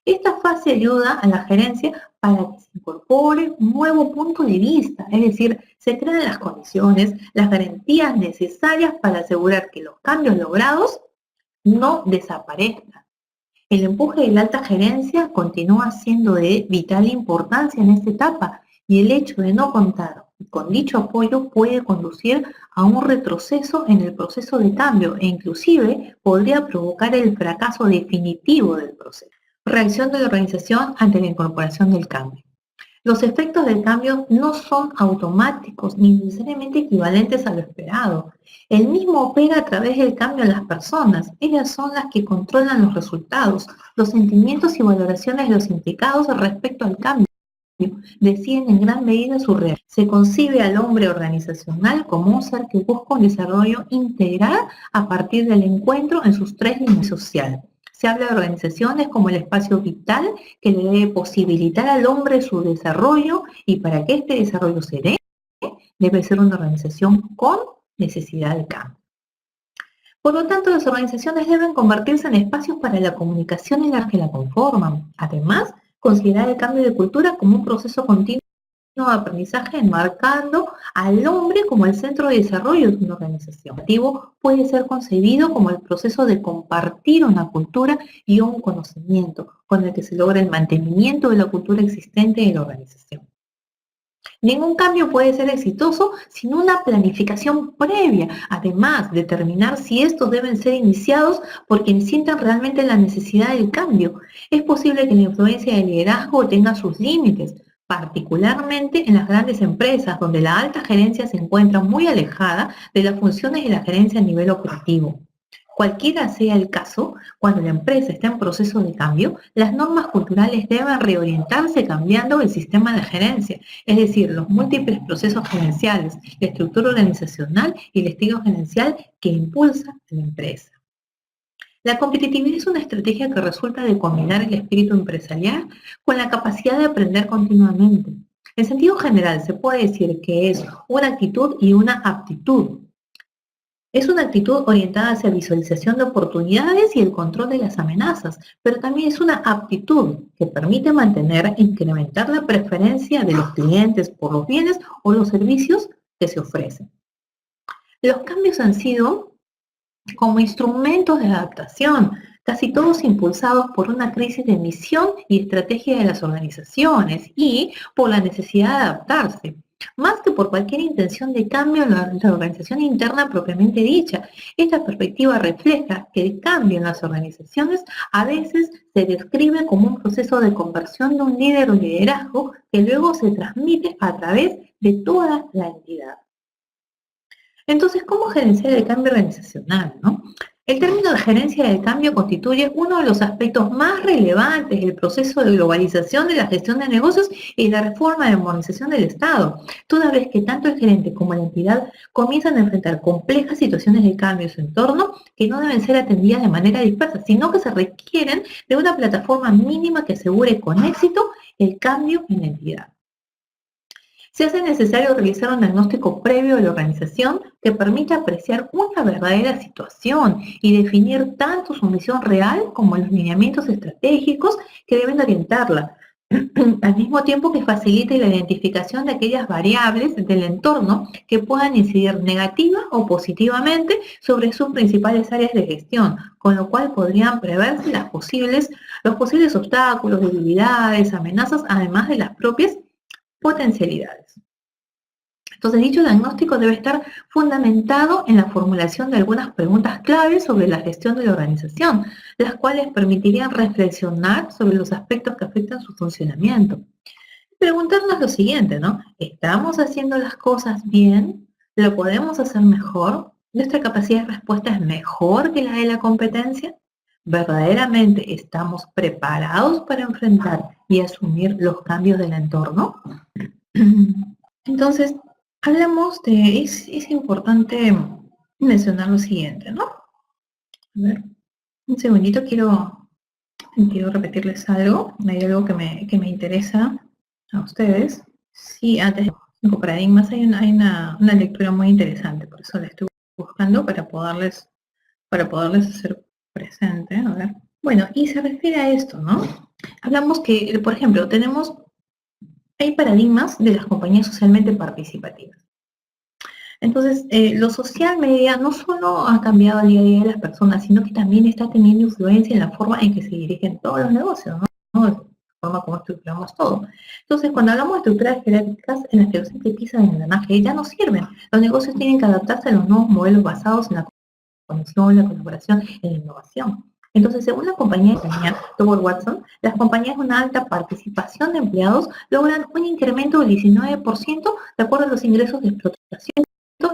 Esta fase ayuda a la gerencia para que se incorpore un nuevo punto de vista, es decir, se crean las condiciones, las garantías necesarias para asegurar que los cambios logrados no desaparezcan. El empuje de la alta gerencia continúa siendo de vital importancia en esta etapa y el hecho de no contar con dicho apoyo puede conducir a un retroceso en el proceso de cambio e inclusive podría provocar el fracaso definitivo del proceso. Reacción de la organización ante la incorporación del cambio. Los efectos del cambio no son automáticos ni necesariamente equivalentes a lo esperado. El mismo opera a través del cambio en las personas. Ellas son las que controlan los resultados, los sentimientos y valoraciones de los implicados respecto al cambio. Deciden en gran medida su reacción. Se concibe al hombre organizacional como un ser que busca un desarrollo integral a partir del encuentro en sus tres dimensiones sociales. Se habla de organizaciones como el espacio vital que le debe posibilitar al hombre su desarrollo y para que este desarrollo se dé, debe ser una organización con necesidad de cambio. Por lo tanto, las organizaciones deben convertirse en espacios para la comunicación y las que la conforman. Además, considerar el cambio de cultura como un proceso continuo de aprendizaje enmarcando al hombre como el centro de desarrollo de una organización. El objetivo puede ser concebido como el proceso de compartir una cultura y un conocimiento con el que se logra el mantenimiento de la cultura existente de la organización. Ningún cambio puede ser exitoso sin una planificación previa. Además, determinar si estos deben ser iniciados por quienes sientan realmente la necesidad del cambio. Es posible que la influencia del liderazgo tenga sus límites, particularmente en las grandes empresas, donde la alta gerencia se encuentra muy alejada de las funciones de la gerencia a nivel operativo. Cualquiera sea el caso, cuando la empresa está en proceso de cambio, las normas culturales deben reorientarse cambiando el sistema de gerencia, es decir, los múltiples procesos gerenciales, la estructura organizacional y el estilo gerencial que impulsa a la empresa. La competitividad es una estrategia que resulta de combinar el espíritu empresarial con la capacidad de aprender continuamente. En sentido general, se puede decir que es una actitud y una aptitud. Es una actitud orientada hacia visualización de oportunidades y el control de las amenazas, pero también es una aptitud que permite mantener e incrementar la preferencia de los clientes por los bienes o los servicios que se ofrecen. Los cambios han sido como instrumentos de adaptación, casi todos impulsados por una crisis de misión y estrategia de las organizaciones y por la necesidad de adaptarse, más que por cualquier intención de cambio en la organización interna propiamente dicha. Esta perspectiva refleja que el cambio en las organizaciones a veces se describe como un proceso de conversión de un líder o liderazgo que luego se transmite a través de toda la entidad. Entonces, ¿cómo gerenciar el cambio organizacional, no? El término de gerencia del cambio constituye uno de los aspectos más relevantes del proceso de globalización de la gestión de negocios y la reforma de modernización del Estado, toda vez que tanto el gerente como la entidad comienzan a enfrentar complejas situaciones de cambio en su entorno que no deben ser atendidas de manera dispersa, sino que se requieren de una plataforma mínima que asegure con éxito el cambio en la entidad. Se hace necesario realizar un diagnóstico previo de la organización que permita apreciar una verdadera situación y definir tanto su misión real como los lineamientos estratégicos que deben orientarla, al mismo tiempo que facilite la identificación de aquellas variables del entorno que puedan incidir negativa o positivamente sobre sus principales áreas de gestión, con lo cual podrían preverse los posibles obstáculos, debilidades, amenazas, además de las propias potencialidades. Entonces, dicho diagnóstico debe estar fundamentado en la formulación de algunas preguntas claves sobre la gestión de la organización, las cuales permitirían reflexionar sobre los aspectos que afectan su funcionamiento. Preguntarnos lo siguiente, ¿no? ¿Estamos haciendo las cosas bien? ¿Lo podemos hacer mejor? ¿Nuestra capacidad de respuesta es mejor que la de la competencia? ¿Verdaderamente estamos preparados para enfrentar y asumir los cambios del entorno? Entonces, hablamos de, es importante mencionar lo siguiente, ¿no? A ver, un segundito, quiero repetirles algo. Hay algo que me interesa a ustedes. Sí, antes de los paradigmas hay una lectura muy interesante, por eso la estoy buscando para poderles hacer presente. A ver. Bueno, y se refiere a esto, ¿no? Hablamos que, por ejemplo, tenemos Hay paradigmas de las compañías socialmente participativas. Entonces, lo social media no solo ha cambiado el día a día de las personas, sino que también está teniendo influencia en la forma en que se dirigen todos los negocios, ¿no? La forma como estructuramos todo. Entonces, cuando hablamos de estructuras jerárquicas en las que los simples piezas de engranaje ya no sirven, los negocios tienen que adaptarse a los nuevos modelos basados en la conexión, la colaboración y la innovación. Entonces, según la compañía de economía Toward Watson, las compañías con una alta participación de empleados logran un incremento del 19% de acuerdo a los ingresos de explotación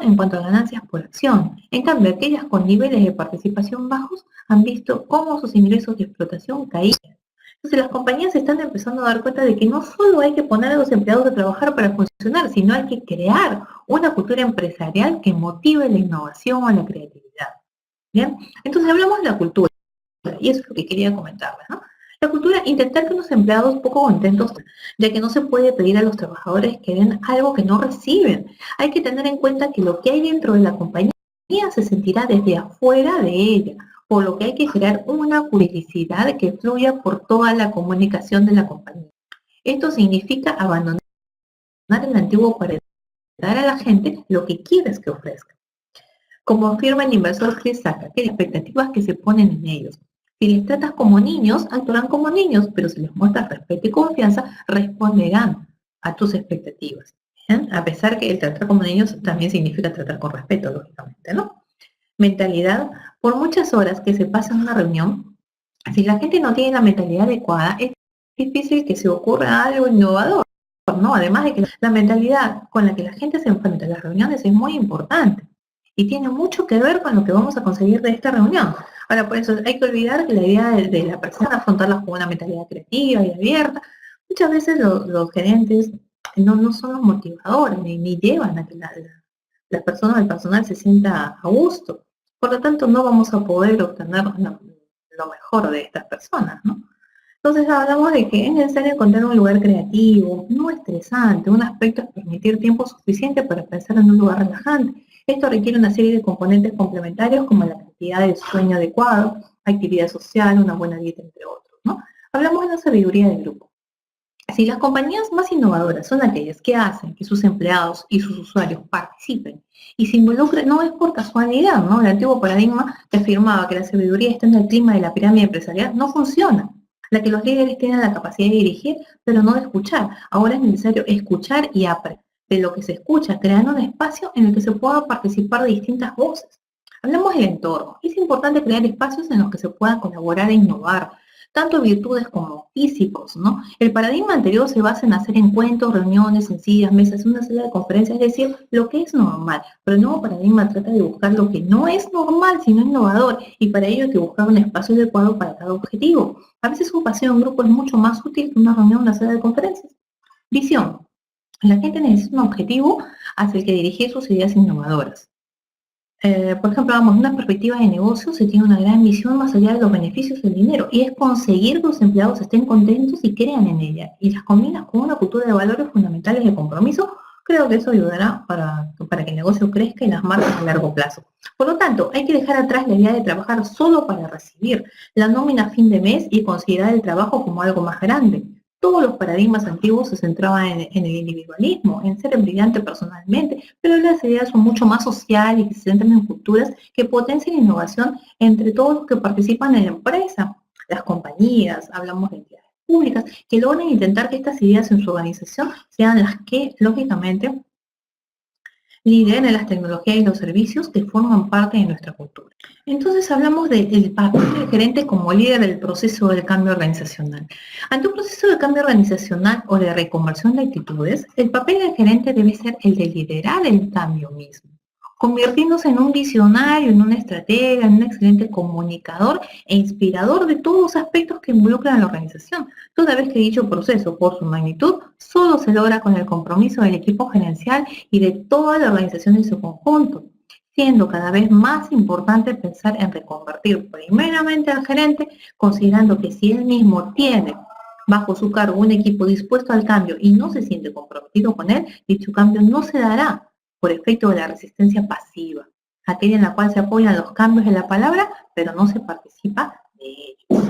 en cuanto a ganancias por acción. En cambio, aquellas con niveles de participación bajos han visto cómo sus ingresos de explotación caían. Entonces, las compañías se están empezando a dar cuenta de que no solo hay que poner a los empleados a trabajar para funcionar, sino hay que crear una cultura empresarial que motive la innovación o la creatividad. ¿Bien? Entonces, hablamos de la cultura, y eso es lo que quería comentarles, ¿no? La cultura, intentar que los empleados poco contentos, ya que no se puede pedir a los trabajadores que den algo que no reciben. Hay que tener en cuenta que lo que hay dentro de la compañía se sentirá desde afuera de ella, por lo que hay que crear una publicidad que fluya por toda la comunicación de la compañía. Esto significa abandonar el antiguo para dar a la gente lo que quieres que ofrezca. Como afirma el inversor Chris Sacca, que las expectativas que se ponen en ellos. Si les tratas como niños, actuarán como niños, pero si les muestras respeto y confianza, responderán a tus expectativas. ¿Bien? A pesar que el tratar como niños también significa tratar con respeto, lógicamente, ¿no? Mentalidad, por muchas horas que se pasa en una reunión, si la gente no tiene la mentalidad adecuada, es difícil que se ocurra algo innovador, ¿no? Además de que la mentalidad con la que la gente se enfrenta a las reuniones es muy importante y tiene mucho que ver con lo que vamos a conseguir de esta reunión. Ahora, por eso hay que olvidar que la idea de la persona afrontarla con una mentalidad creativa y abierta. Muchas veces los gerentes no son los motivadores, ni llevan a que las personas, el personal se sienta a gusto. Por lo tanto, no vamos a poder obtener lo mejor de estas personas, ¿no? Entonces hablamos de que es necesario encontrar un lugar creativo, no estresante. Un aspecto es permitir tiempo suficiente para pensar en un lugar relajante. Esto requiere una serie de componentes complementarios como la cantidad de sueño adecuado, actividad social, una buena dieta, entre otros, ¿no? Hablamos de la sabiduría del grupo. Si las compañías más innovadoras son aquellas que hacen que sus empleados y sus usuarios participen y se involucren, no es por casualidad, ¿no? El antiguo paradigma que afirmaba que la sabiduría está en el clima de la pirámide empresarial no funciona. La que los líderes tienen la capacidad de dirigir, pero no de escuchar. Ahora es necesario escuchar y aprender de lo que se escucha, creando un espacio en el que se pueda participar de distintas voces. Hablamos del entorno. Es importante crear espacios en los que se pueda colaborar e innovar, tanto virtudes como físicos, ¿no? El paradigma anterior se basa en hacer encuentros, reuniones, sencillas, mesas, una sala de conferencias, es decir, lo que es normal. Pero el nuevo paradigma trata de buscar lo que no es normal, sino innovador, y para ello hay que buscar un espacio adecuado para cada objetivo. A veces un paseo en grupo es mucho más útil que una reunión en una sala de conferencias. Visión. La gente necesita un objetivo hacia el que dirigir sus ideas innovadoras. Por ejemplo, vamos, una perspectiva de negocio se tiene una gran visión más allá de los beneficios del dinero y es conseguir que los empleados estén contentos y crean en ella y las combinas con una cultura de valores fundamentales de compromiso. Creo que eso ayudará para que el negocio crezca y las marcas a largo plazo. Por lo tanto, hay que dejar atrás la idea de trabajar solo para recibir la nómina a fin de mes y considerar el trabajo como algo más grande. Todos los paradigmas antiguos se centraban en el individualismo, en ser brillante personalmente, pero las ideas son mucho más sociales y se centran en culturas que potencian la innovación entre todos los que participan en la empresa. Las compañías, hablamos de entidades públicas, que logran intentar que estas ideas en su organización sean las que, lógicamente, lideren las tecnologías y los servicios que forman parte de nuestra cultura. Entonces hablamos del papel del gerente como líder del proceso del cambio organizacional. Ante un proceso de cambio organizacional o de reconversión de actitudes, el papel del gerente debe ser el de liderar el cambio mismo, convirtiéndose en un visionario, en una estratega, en un excelente comunicador e inspirador de todos los aspectos que involucran a la organización, toda vez que dicho proceso, por su magnitud, solo se logra con el compromiso del equipo gerencial y de toda la organización en su conjunto, siendo cada vez más importante pensar en reconvertir primeramente al gerente, considerando que si él mismo tiene bajo su cargo un equipo dispuesto al cambio y no se siente comprometido con él, dicho cambio no se dará por efecto de la resistencia pasiva, aquella en la cual se apoyan los cambios de la palabra, pero no se participa de ellos.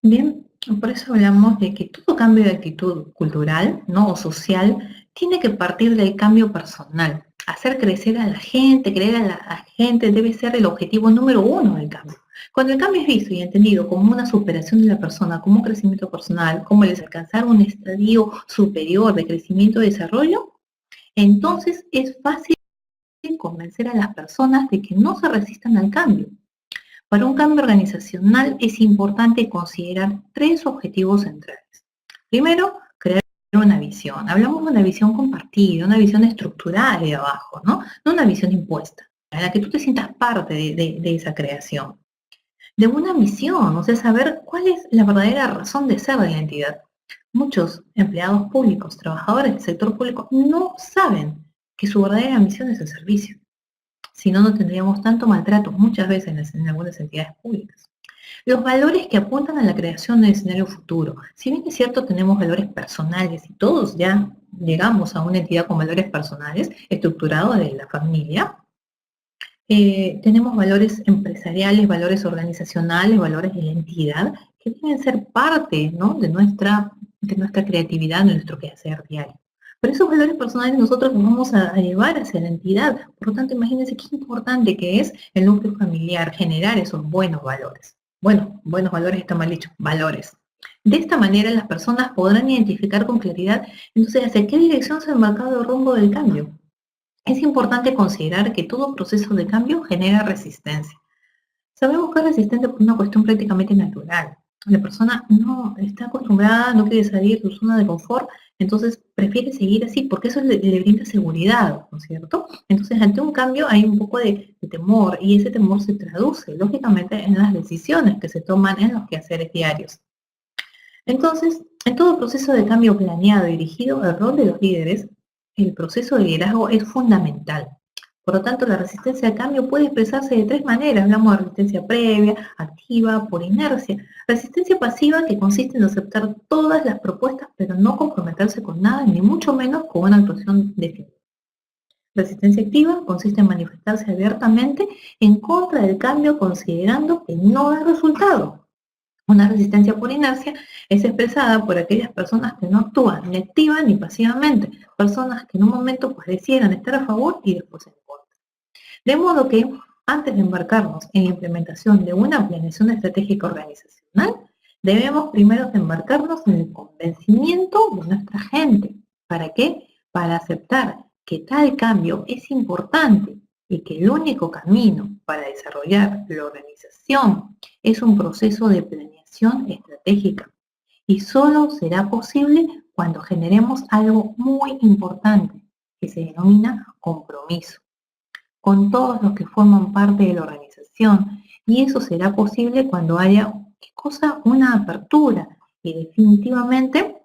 Bien, por eso hablamos de que todo cambio de actitud cultural, ¿no? O social tiene que partir del cambio personal. Hacer crecer a la gente, creer a la gente debe ser el objetivo número uno del cambio. Cuando el cambio es visto y entendido como una superación de la persona, como un crecimiento personal, como el alcanzar un estadio superior de crecimiento y desarrollo, entonces es fácil convencer a las personas de que no se resistan al cambio. Para un cambio organizacional es importante considerar tres objetivos centrales. Primero, crear una visión. Hablamos de una visión compartida, una visión estructurada de abajo, ¿no? No una visión impuesta, en la que tú te sientas parte de esa creación. De una misión, o sea, saber cuál es la verdadera razón de ser de la entidad. Muchos empleados públicos, trabajadores del sector público, no saben que su verdadera misión es el servicio. Si no, no tendríamos tanto maltrato muchas veces en algunas entidades públicas. Los valores que apuntan a la creación del escenario futuro. Si bien es cierto, tenemos valores personales y todos ya llegamos a una entidad con valores personales, estructurados de la familia, tenemos valores empresariales, valores organizacionales, valores de la entidad, que deben ser parte, ¿no? de nuestra creatividad, de nuestro quehacer diario. Pero esos valores personales nosotros los vamos a llevar hacia la entidad. Por lo tanto, imagínense qué importante que es el núcleo familiar, generar esos buenos valores. Bueno, buenos valores está mal dicho, valores. De esta manera las personas podrán identificar con claridad, entonces, hacia qué dirección se ha marcado el rumbo del cambio. Es importante considerar que todo proceso de cambio genera resistencia. Sabemos que es resistente por una cuestión prácticamente natural. La persona no está acostumbrada, no quiere salir de su zona de confort, entonces prefiere seguir así porque eso le brinda seguridad, ¿no es cierto? Entonces, ante un cambio hay un poco de temor y ese temor se traduce, lógicamente, en las decisiones que se toman en los quehaceres diarios. Entonces, en todo proceso de cambio planeado y dirigido, el rol de los líderes, el proceso de liderazgo es fundamental. Por lo tanto, la resistencia al cambio puede expresarse de tres maneras. Hablamos de resistencia previa, activa, por inercia. Resistencia pasiva, que consiste en aceptar todas las propuestas, pero no comprometerse con nada, ni mucho menos con una actuación definida. Resistencia activa consiste en manifestarse abiertamente en contra del cambio, considerando que no da resultado. Una resistencia por inercia es expresada por aquellas personas que no actúan ni activa ni pasivamente, personas que en un momento parecieran estar a favor y después en contra. De modo que, antes de embarcarnos en la implementación de una planeación estratégica organizacional, debemos primero embarcarnos en el convencimiento de nuestra gente. ¿Para qué? Para aceptar que tal cambio es importante y que el único camino para desarrollar la organización es un proceso de planeación estratégica. Y solo será posible cuando generemos algo muy importante, que se denomina compromiso, con todos los que forman parte de la organización. Y eso será posible cuando haya, ¿qué cosa? Una apertura y definitivamente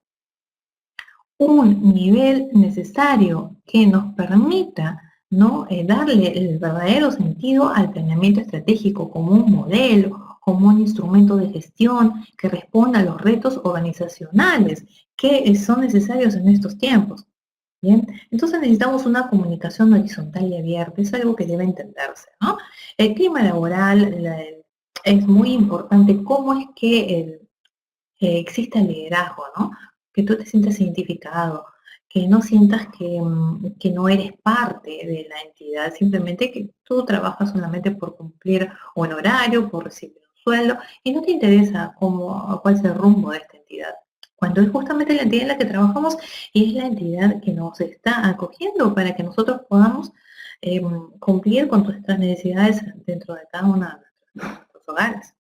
un nivel necesario que nos permita, ¿no? Darle el verdadero sentido al planeamiento estratégico como un modelo, como un instrumento de gestión que responda a los retos organizacionales que son necesarios en estos tiempos. Bien, entonces necesitamos una comunicación horizontal y abierta, es algo que debe entenderse, ¿no? El clima laboral es muy importante, cómo es que existe el liderazgo, ¿no? Que tú te sientas identificado, que no sientas que no eres parte de la entidad, simplemente que tú trabajas solamente por cumplir un horario, por recibir un sueldo, y no te interesa cuál es el rumbo de esta entidad. Cuando es justamente la entidad en la que trabajamos y es la entidad que nos está acogiendo para que nosotros podamos cumplir con nuestras necesidades dentro de cada uno de nuestros hogares.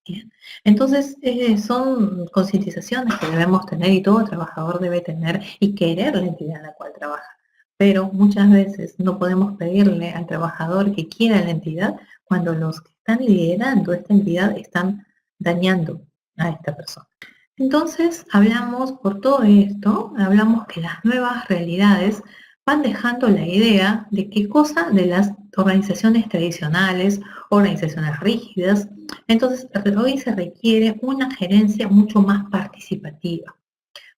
Bien. Entonces, son concientizaciones que debemos tener y todo trabajador debe tener y querer la entidad en la cual trabaja. Pero muchas veces no podemos pedirle al trabajador que quiera la entidad cuando los que están liderando esta entidad están dañando a esta persona. Entonces, hablamos por todo esto, hablamos que las nuevas realidades van dejando la idea de qué cosa de las organizaciones tradicionales, organizaciones rígidas. Entonces, hoy se requiere una gerencia mucho más participativa,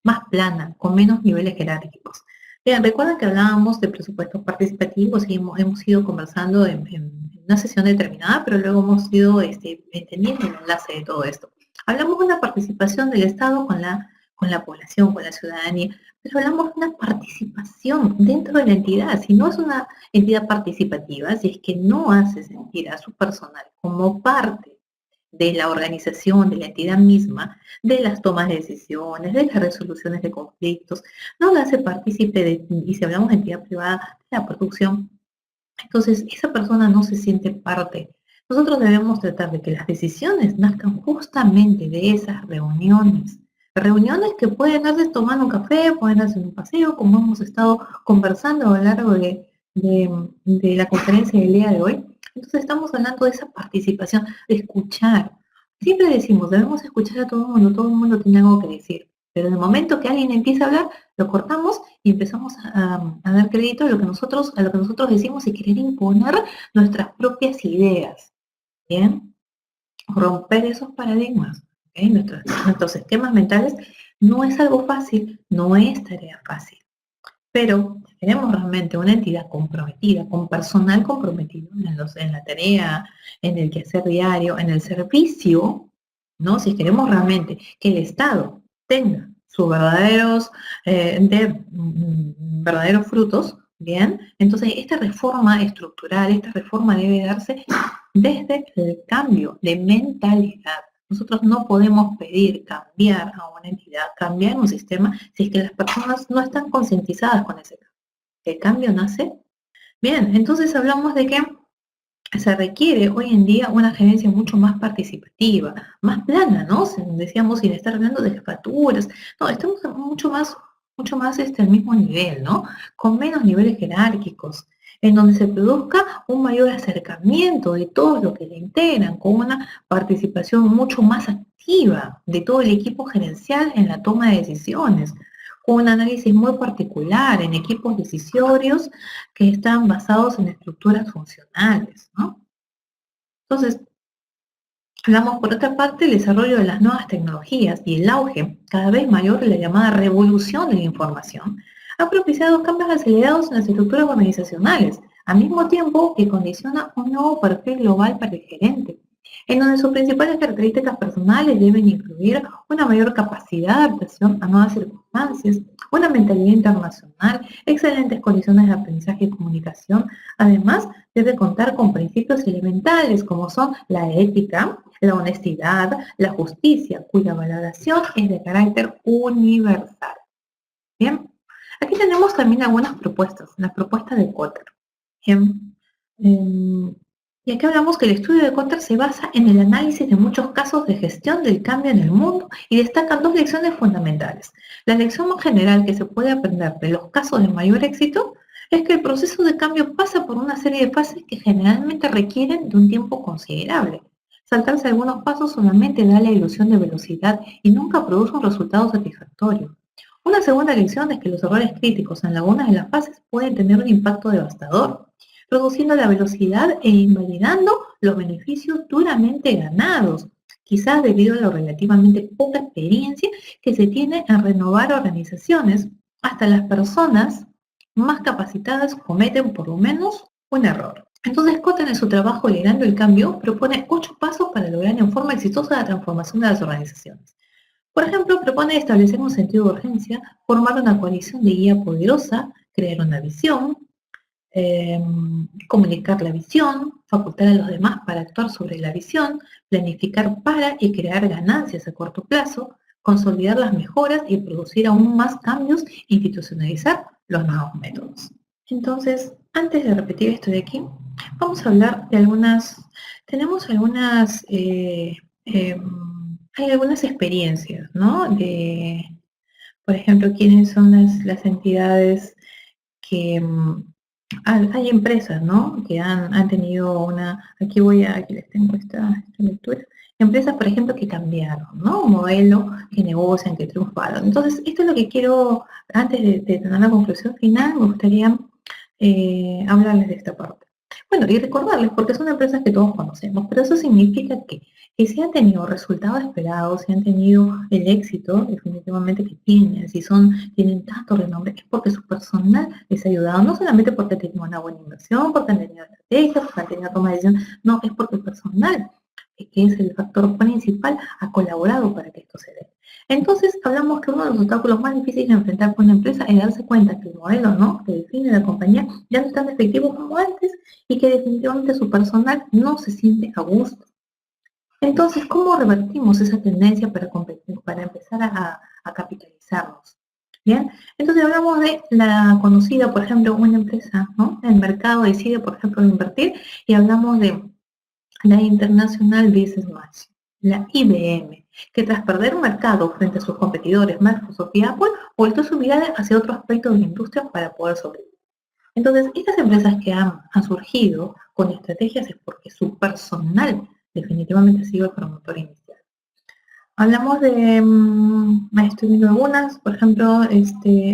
más plana, con menos niveles jerárquicos. Bien, recuerden que hablábamos de presupuestos participativos y hemos ido conversando en una sesión determinada, pero luego hemos ido entendiendo el enlace de todo esto. Hablamos de una participación del Estado con la población, con la ciudadanía, pero hablamos de una participación dentro de la entidad. Si no es una entidad participativa, si es que no hace sentir a su personal como parte de la organización, de la entidad misma, de las tomas de decisiones, de las resoluciones de conflictos, no la hace partícipe de, y si hablamos de entidad privada, de la producción, entonces esa persona no se siente parte. Nosotros debemos tratar de que las decisiones nazcan justamente de esas reuniones. Reuniones que pueden darse tomando un café, pueden darse un paseo, como hemos estado conversando a lo largo de la conferencia del día de hoy. Entonces estamos hablando de esa participación, de escuchar. Siempre decimos, debemos escuchar a todo el mundo tiene algo que decir. Pero en el momento que alguien empieza a hablar, lo cortamos y empezamos a dar crédito a lo que nosotros decimos y querer imponer nuestras propias ideas. ¿Bien? Romper esos paradigmas, ¿okay? Nuestros esquemas mentales no es algo fácil, no es tarea fácil. Pero si queremos realmente una entidad comprometida, con personal comprometido en la tarea, en el quehacer diario, en el servicio, ¿no? Si queremos realmente que el Estado tenga sus verdaderos frutos, ¿bien? Entonces esta reforma estructural, esta reforma debe darse desde el cambio de mentalidad. Nosotros no podemos pedir cambiar a una entidad, cambiar un sistema, si es que las personas no están concientizadas con ese cambio. ¿El cambio nace? Bien, entonces hablamos de que se requiere hoy en día una gerencia mucho más participativa, más plana, ¿no? Decíamos, sin estar hablando de jefaturas, no, estamos mucho más al mismo nivel, ¿no? Con menos niveles jerárquicos, en donde se produzca un mayor acercamiento de todos los que le integran, con una participación mucho más activa de todo el equipo gerencial en la toma de decisiones, con un análisis muy particular en equipos decisorios que están basados en estructuras funcionales, ¿no? Entonces, hablamos por otra parte del desarrollo de las nuevas tecnologías y el auge cada vez mayor de la llamada revolución de la información ha propiciado cambios acelerados en las estructuras organizacionales, al mismo tiempo que condiciona un nuevo perfil global para el gerente, en donde sus principales características personales deben incluir una mayor capacidad de adaptación a nuevas circunstancias, una mentalidad internacional, excelentes condiciones de aprendizaje y comunicación. Además, debe contar con principios elementales como son la ética, la honestidad, la justicia, cuya valoración es de carácter universal. Bien, aquí tenemos también algunas propuestas, la propuesta de Kotter. Bien. Y aquí hablamos que el estudio de Kotter se basa en el análisis de muchos casos de gestión del cambio en el mundo y destacan dos lecciones fundamentales. La lección más general que se puede aprender de los casos de mayor éxito es que el proceso de cambio pasa por una serie de fases que generalmente requieren de un tiempo considerable. Saltarse algunos pasos solamente da la ilusión de velocidad y nunca produce un resultado satisfactorio. Una segunda lección es que los errores críticos en algunas de las fases pueden tener un impacto devastador, reduciendo la velocidad e invalidando los beneficios duramente ganados, quizás debido a la relativamente poca experiencia que se tiene en renovar organizaciones. Hasta las personas más capacitadas cometen por lo menos un error. Entonces, Kotter en su trabajo Liderando el Cambio propone 8 pasos para lograr en forma exitosa la transformación de las organizaciones. Por ejemplo, propone establecer un sentido de urgencia, formar una coalición de guía poderosa, crear una visión, comunicar la visión, facultar a los demás para actuar sobre la visión, planificar para y crear ganancias a corto plazo, consolidar las mejoras y producir aún más cambios, institucionalizar los nuevos métodos. Entonces, antes de repetir esto de aquí, vamos a hablar de hay algunas experiencias, ¿no? Por ejemplo, quiénes son las entidades que hay empresas, ¿no? Que han tenido aquí les tengo esta lectura. Empresas, por ejemplo, que cambiaron, ¿no? Un modelo, que negocian, que triunfaron. Entonces, esto es lo que quiero, antes de tener la conclusión final, me gustaría hablarles de esta parte. Bueno, y recordarles, porque son empresas que todos conocemos, pero eso significa que si han tenido resultados esperados, si han tenido el éxito definitivamente que tienen, si tienen tanto renombre, es porque su personal les ha ayudado, no solamente porque han tenido una buena inversión, porque han tenido estrategia, porque han tenido toma de decisión, no, es porque el personal que es el factor principal, ha colaborado para que esto se dé. Entonces, hablamos que uno de los obstáculos más difíciles de enfrentar con una empresa es darse cuenta que el modelo, ¿no?, que define la compañía ya no es tan efectivo como antes y que definitivamente su personal no se siente a gusto. Entonces, ¿cómo revertimos esa tendencia para empezar a capitalizarnos? Bien, entonces hablamos de la conocida, por ejemplo, una empresa, ¿no?, el mercado decide, por ejemplo, invertir, y hablamos de la International Business Match, la IBM, que tras perder un mercado frente a sus competidores Microsoft y Apple, volvió su mirada hacia otro aspecto de la industria para poder sobrevivir. Entonces, estas empresas que han surgido con estrategias es porque su personal definitivamente ha sido el promotor inicial. Hablamos de, estoy viendo algunas, por ejemplo,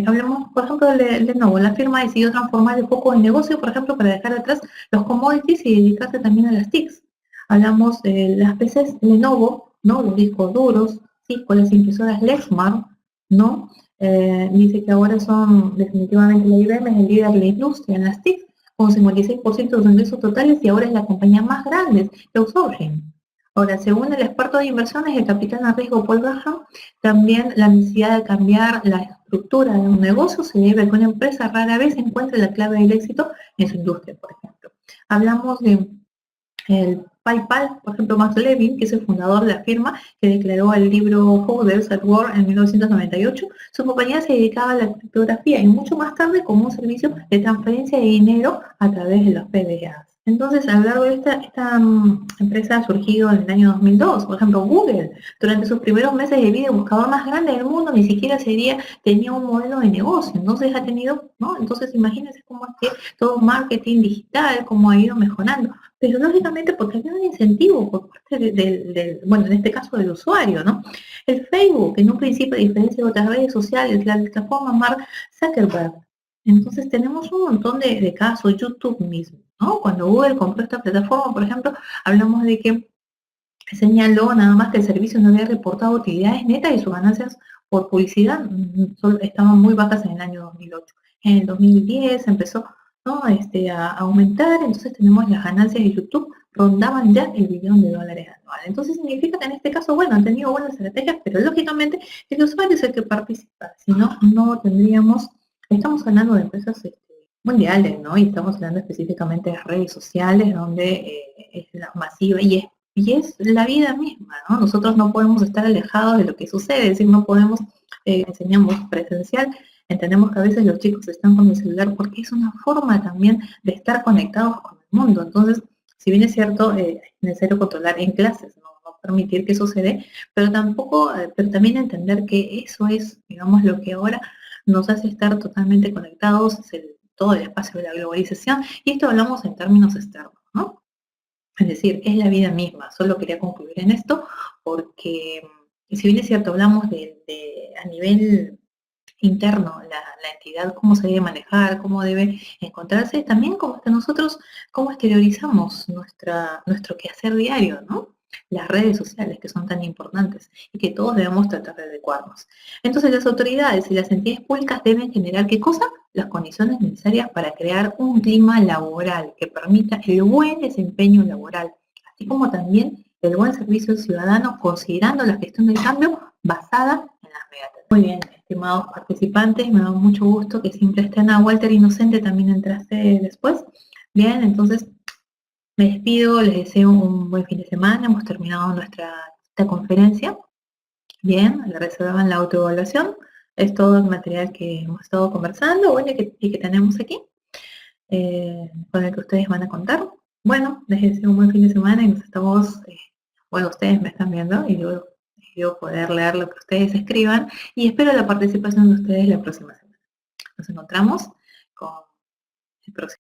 hablamos, por ejemplo, de Lenovo. La firma decidió transformar el foco del negocio, por ejemplo, para dejar atrás los commodities y dedicarse también a las TICs. Hablamos de las PCs Lenovo, ¿no?, los discos duros, ¿sí?, con las impresoras Lexmark, ¿no? Dice que ahora son definitivamente la IBM es el líder de la industria en las TICs, con 56% de los ingresos totales, y ahora es la compañía más grande de outsourcing. Ahora, según el experto de inversiones, el capitán a riesgo Paul Graham, también la necesidad de cambiar la estructura de un negocio se debe a que una empresa rara vez encuentre la clave del éxito en su industria, por ejemplo. Hablamos de el PayPal, por ejemplo, Max Levin, que es el fundador de la firma, que declaró el libro Holders at War en 1998, su compañía se dedicaba a la criptografía y mucho más tarde como un servicio de transferencia de dinero a través de los PDAs. Entonces, a lo largo de esta empresa ha surgido en el año 2002, por ejemplo, Google, durante sus primeros meses de vida, el buscador más grande del mundo, ni siquiera tenía un modelo de negocio, entonces ha tenido, ¿no? Entonces, imagínense cómo es que todo marketing digital, cómo ha ido mejorando, pero lógicamente porque había un incentivo por parte bueno, en este caso del usuario, ¿no? El Facebook, en un principio, a diferencia de otras redes sociales, la plataforma Mark Zuckerberg. Entonces tenemos un montón de casos, YouTube mismo, ¿no? Cuando Google compró esta plataforma, por ejemplo, hablamos de que señaló nada más que el servicio no había reportado utilidades netas y sus ganancias por publicidad estaban muy bajas en el año 2008. En el 2010 empezó, ¿no?, a aumentar, entonces tenemos las ganancias de YouTube rondaban ya el $1.000.000.000 anual. Entonces significa que en este caso, bueno, han tenido buenas estrategias, pero lógicamente el usuario es el que participa, si no, no tendríamos, estamos hablando de empresas mundiales, ¿no? Y estamos hablando específicamente de redes sociales, donde es la masiva y es la vida misma, ¿no? Nosotros no podemos estar alejados de lo que sucede, es decir, no podemos, enseñamos presencial, entendemos que a veces los chicos están con el celular porque es una forma también de estar conectados con el mundo. Entonces, si bien es cierto, es necesario controlar en clases, no permitir que eso se dé, pero tampoco, pero también entender que eso es, digamos, lo que ahora nos hace estar totalmente conectados, todo el espacio de la globalización, y esto hablamos en términos externos, ¿no? Es decir, es la vida misma. Solo quería concluir en esto porque, si bien es cierto, hablamos a nivel interno, la entidad, cómo se debe manejar, cómo debe encontrarse, también como que nosotros, cómo exteriorizamos nuestro quehacer diario, ¿no? Las redes sociales, que son tan importantes y que todos debemos tratar de adecuarnos. Entonces, las autoridades y las entidades públicas deben generar, ¿qué cosa? Las condiciones necesarias para crear un clima laboral que permita el buen desempeño laboral, así como también el buen servicio al ciudadano, considerando la gestión del cambio basada en las megatrends. Muy bien, estimados participantes, me da mucho gusto que siempre estén. A Walter Inocente también entraste después. Bien, entonces me despido, les deseo un buen fin de semana, hemos terminado esta conferencia. Bien, le reservan la autoevaluación, es todo el material que hemos estado conversando, bueno, y que tenemos aquí, con el que ustedes van a contar. Bueno, les deseo un buen fin de semana y nos estamos, bueno, ustedes me están viendo y yo poder leer lo que ustedes escriban, y espero la participación de ustedes la próxima semana. Nos encontramos con el próximo.